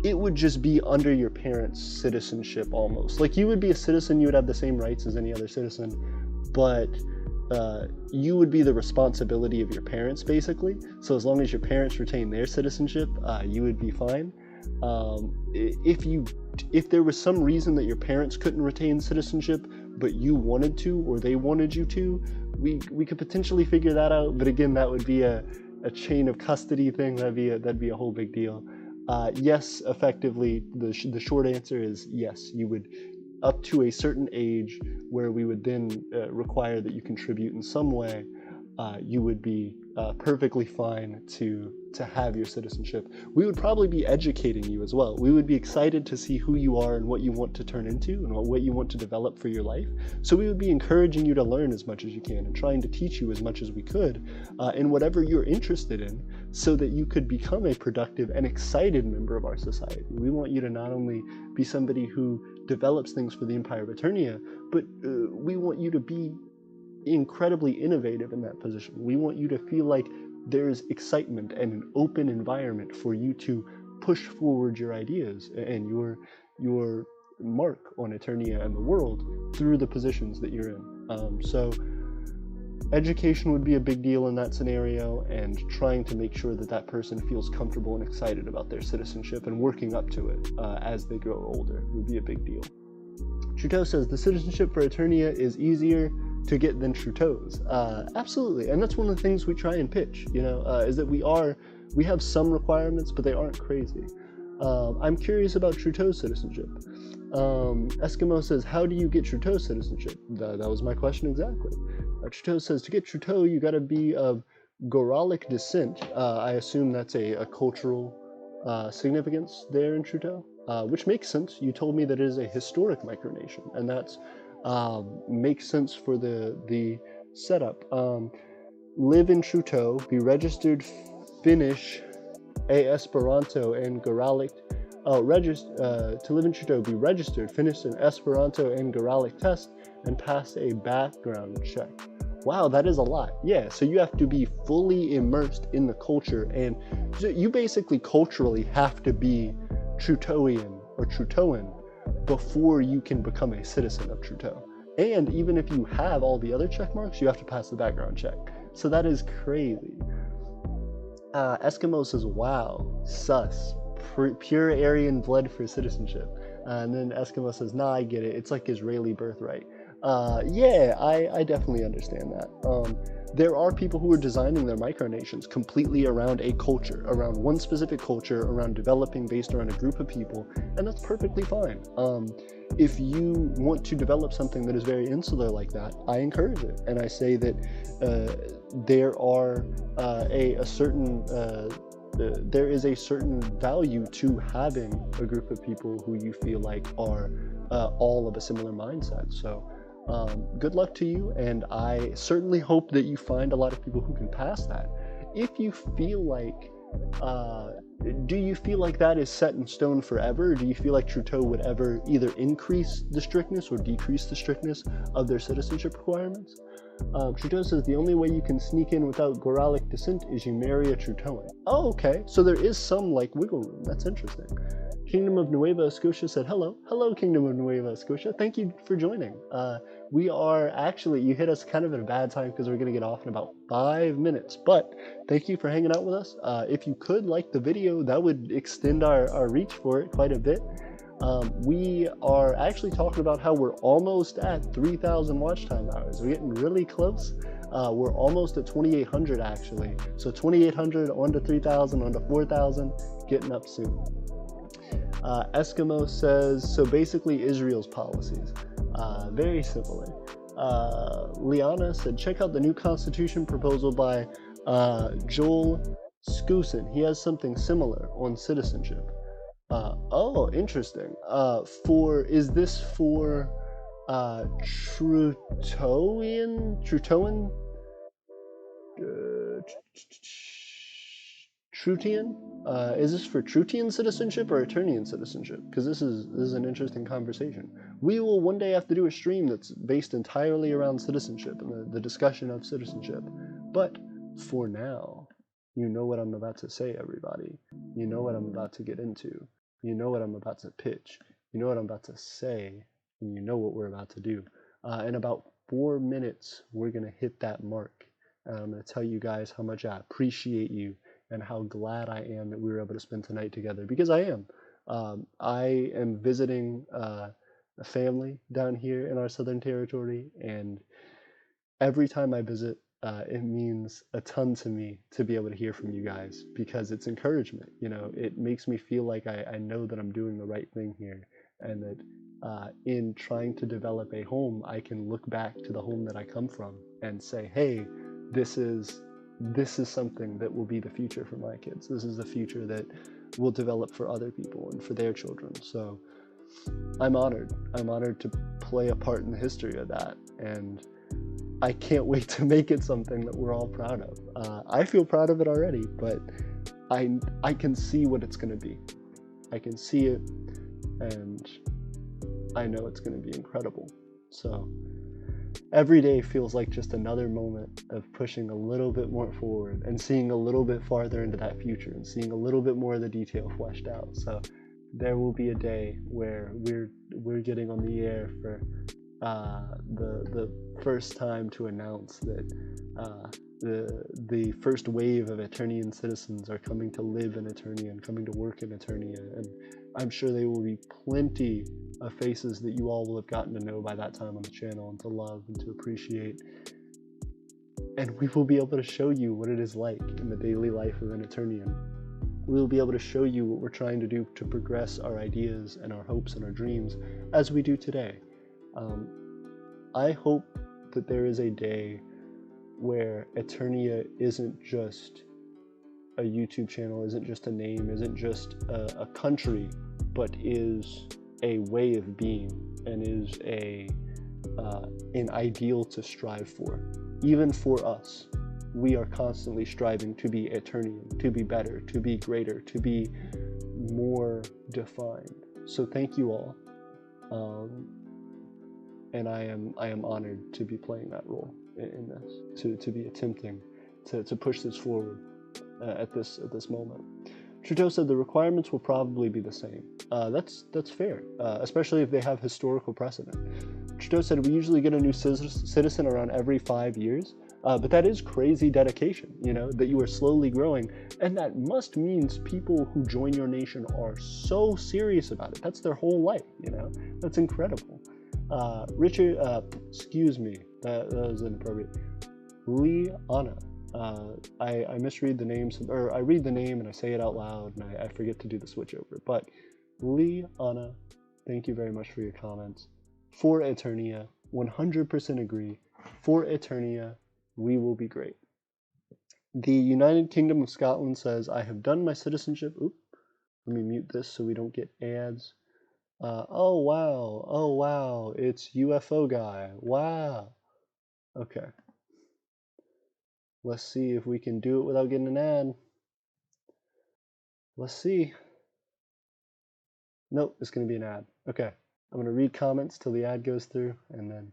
It would just be under your parents' citizenship almost. Like you would be a citizen, you would have the same rights as any other citizen, but you would be the responsibility of your parents basically. So as long as your parents retain their citizenship, you would be fine. If there was some reason that your parents couldn't retain citizenship, but you wanted to, or they wanted you to, we could potentially figure that out. But again, that would be a chain of custody thing. That'd be a whole big deal. Yes, effectively, the short answer is yes. You would, up to a certain age where we would then require that you contribute in some way, you would be perfectly fine to have your citizenship. We would probably be educating you as well. We would be excited to see who you are and what you want to turn into and what you want to develop for your life. So we would be encouraging you to learn as much as you can and trying to teach you as much as we could in whatever you're interested in, so that you could become a productive and excited member of our society. We want you to not only be somebody who develops things for the Empire of Aeternia, but we want you to be incredibly innovative in that position. We want you to feel like there's excitement and an open environment for you to push forward your ideas and your mark on Aeternia and the world through the positions that you're in. So education would be a big deal in that scenario, and trying to make sure that that person feels comfortable and excited about their citizenship and working up to it as they grow older would be a big deal. Trudeau says the citizenship for Aeternia is easier to get than Trudeau's. Absolutely, and that's one of the things we try and pitch, is that we have some requirements, but they aren't crazy. I'm curious about Trudeau's citizenship. Eskimo says, how do you get Trudeau's citizenship? That was my question exactly. Trudeau says, to get Trudeau, you gotta be of Goralic descent. I assume that's a cultural significance there in Trudeau, which makes sense. You told me that it is a historic micronation, and that's makes sense for the setup. Live in Trudeau, be registered Finnish, Esperanto, and Goralic. To live in Trudeau, be registered, finish an Esperanto and Goralic test, and pass a background check. Wow, that is a lot. Yeah, so you have to be fully immersed in the culture, and so you basically culturally have to be Trudeauian or Trudeauan before you can become a citizen of Trudeau. And even if you have all the other check marks, you have to pass the background check. So that is crazy. Eskimo says, wow, sus. Pure Aryan blood for citizenship. And then Eskimo says, nah, I get it. It's like Israeli birthright. Yeah, I definitely understand that. There are people who are designing their micronations completely around a culture, around one specific culture, around developing based around a group of people, and that's perfectly fine. If you want to develop something that is very insular like that, I encourage it, and I say that there are there is a certain value to having a group of people who you feel like are all of a similar mindset. So good luck to you, and I certainly hope that you find a lot of people who can pass that. If you feel like, do you feel like that is set in stone forever? Or do you feel like Trudeau would ever either increase the strictness or decrease the strictness of their citizenship requirements? Trudeau says the only way you can sneak in without Goralic descent is you marry a Trudeauan. Oh, okay. So there is some like wiggle room. That's interesting. Kingdom of Nueva Scotia said hello. Hello, Kingdom of Nueva Scotia. Thank you for joining. We are actually, you hit us kind of at a bad time because we're going to get off in about 5 minutes, but thank you for hanging out with us. If you could like the video, that would extend our reach for it quite a bit. We are actually talking about how we're almost at 3,000 watch time hours. We're getting really close. We're almost at 2,800 actually. So 2,800 on to 3,000, on to 4,000, getting up soon. Eskimo says, so basically Israel's policies. Very simply. Liana said, check out the new constitution proposal by Joel Skousen. He has something similar on citizenship. Oh, interesting. Is this for Trutoan? Trutian? Is this for Trutian citizenship or Eternian citizenship? Because this is an interesting conversation. We will one day have to do a stream that's based entirely around citizenship and the discussion of citizenship. But for now, you know what I'm about to say, everybody. You know what I'm about to get into. You know what I'm about to pitch. You know what I'm about to say. And you know what we're about to do. In about 4 minutes, we're going to hit that mark. And I'm going to tell you guys how much I appreciate you and how glad I am that we were able to spend tonight together, because I am. I am visiting a family down here in our Southern Territory, and every time I visit, it means a ton to me to be able to hear from you guys, because it's encouragement. You know, it makes me feel like I know that I'm doing the right thing here, and that in trying to develop a home, I can look back to the home that I come from and say, hey, this is something that will be the future for my kids. This is the future that will develop for other people and for their children. So I'm honored. I'm honored to play a part in the history of that. And I can't wait to make it something that we're all proud of. I feel proud of it already, but I can see what it's going to be. I can see it, and I know it's going to be incredible. So every day feels like just another moment of pushing a little bit more forward and seeing a little bit farther into that future and seeing a little bit more of the detail fleshed out. So there will be a day where we're getting on the air for the first time to announce that the first wave of Eternian citizens are coming to live in Eternia and coming to work in Eternia, and I'm sure there will be plenty of faces that you all will have gotten to know by that time on the channel and to love and to appreciate. And we will be able to show you what it is like in the daily life of an Eternian. We will be able to show you what we're trying to do to progress our ideas and our hopes and our dreams as we do today. I hope that there is a day where Eternia isn't just a YouTube channel, isn't just a name, isn't just a country, but is a way of being and is an ideal to strive for. Even for us, we are constantly striving to be Eternian, to be better, to be greater, to be more defined. So thank you all, and I am honored to be playing that role in this, to be attempting to push this forward at this moment. Trudeau said the requirements will probably be the same. That's fair, especially if they have historical precedent. Trudeau said we usually get a new citizen around every 5 years. But that is crazy dedication, you know, that you are slowly growing. And that must means people who join your nation are so serious about it. That's their whole life, you know. That's incredible. Richard, excuse me, that was inappropriate. Liana. I misread the names, or I read the name and I say it out loud and I forget to do the switch over. But Liana, thank you very much for your comments. For Aeternia, 100% agree. For Aeternia, we will be great. The United Kingdom of Scotland says, I have done my citizenship. Oop, let me mute this so we don't get ads. Oh wow, it's UFO guy. Wow. Okay. Let's see if we can do it without getting an ad. Let's see. Nope, it's going to be an ad. Okay, I'm going to read comments till the ad goes through, and then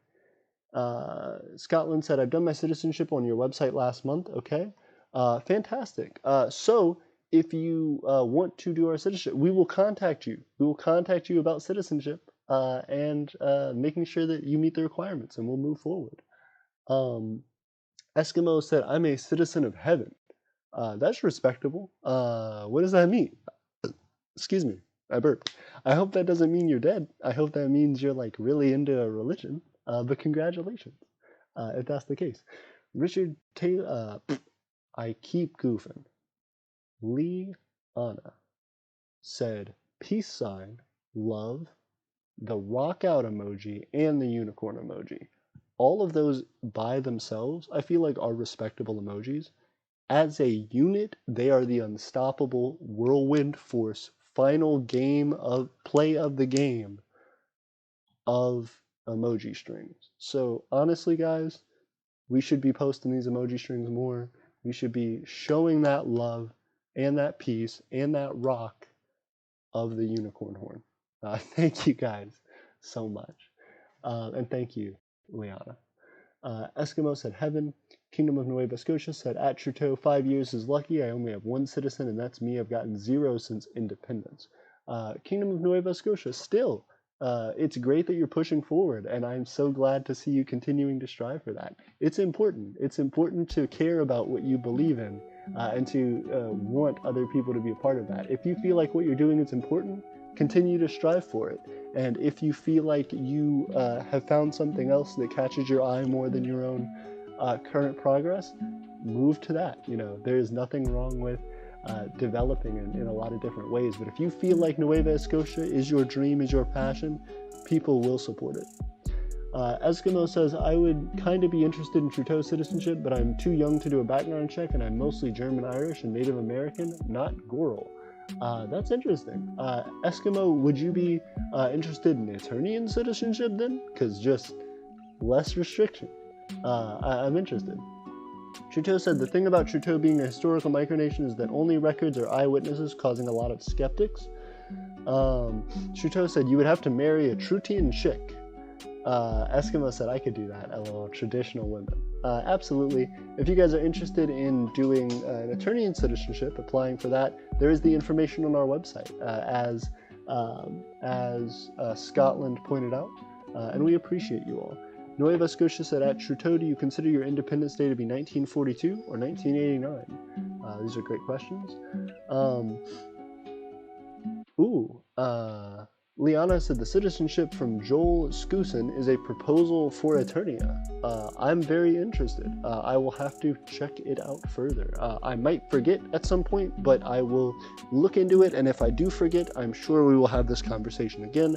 Scotland said, I've done my citizenship on your website last month. Okay, fantastic. So if you want to do our citizenship, we will contact you. We will contact you about citizenship and making sure that you meet the requirements, and we'll move forward. Eskimo said, I'm a citizen of heaven. That's respectable. What does that mean? Excuse me, I burped. I hope that doesn't mean you're dead. I hope that means you're like really into a religion. But congratulations, if that's the case. Richard Taylor, I keep goofing. Liana said, peace sign, love, the rock out emoji, and the unicorn emoji. All of those by themselves, I feel like are respectable emojis. As a unit, they are the unstoppable whirlwind force final game of play of the game of emoji strings. So honestly, guys, we should be posting these emoji strings more. We should be showing that love and that peace and that rock of the unicorn horn. Thank you guys so much. And thank you, Liana. Eskimo said heaven. Kingdom of Nueva Scotia said at Trudeau, 5 years is lucky. I only have one citizen, and that's me. I've gotten 0 since independence. Kingdom of Nueva Scotia, still, it's great that you're pushing forward, and I'm so glad to see you continuing to strive for that. It's important. It's important to care about what you believe in and to want other people to be a part of that. If you feel like what you're doing is important, continue to strive for it. And if you feel like you have found something else that catches your eye more than your own current progress, move to that. You know, there is nothing wrong with developing in a lot of different ways. But if you feel like Nueva Scotia is your dream, is your passion, people will support it. Eskimo says, I would kind of be interested in Trudeau citizenship, but I'm too young to do a background check, and I'm mostly German-Irish and Native American, not Goral. That's interesting. Eskimo, would you be interested in Aeternian citizenship then? Because just less restriction. I'm interested. Trudeau said, the thing about Trudeau being a historical micronation is that only records are eyewitnesses, causing a lot of skeptics. Trudeau said, you would have to marry a Trutian chick. Eskimo said, I could do that, LOL, traditional women. Absolutely. If you guys are interested in doing an Aeternian citizenship, applying for that, there is the information on our website, as Scotland pointed out, and we appreciate you all. Nueva Scotia said, at Trudeau, do you consider your Independence Day to be 1942 or 1989? These are great questions. Liana said, the citizenship from Joel Skousen is a proposal for Aeternia. I'm very interested. I will have to check it out further. I might forget at some point, but I will look into it, and if I do forget, I'm sure we will have this conversation again.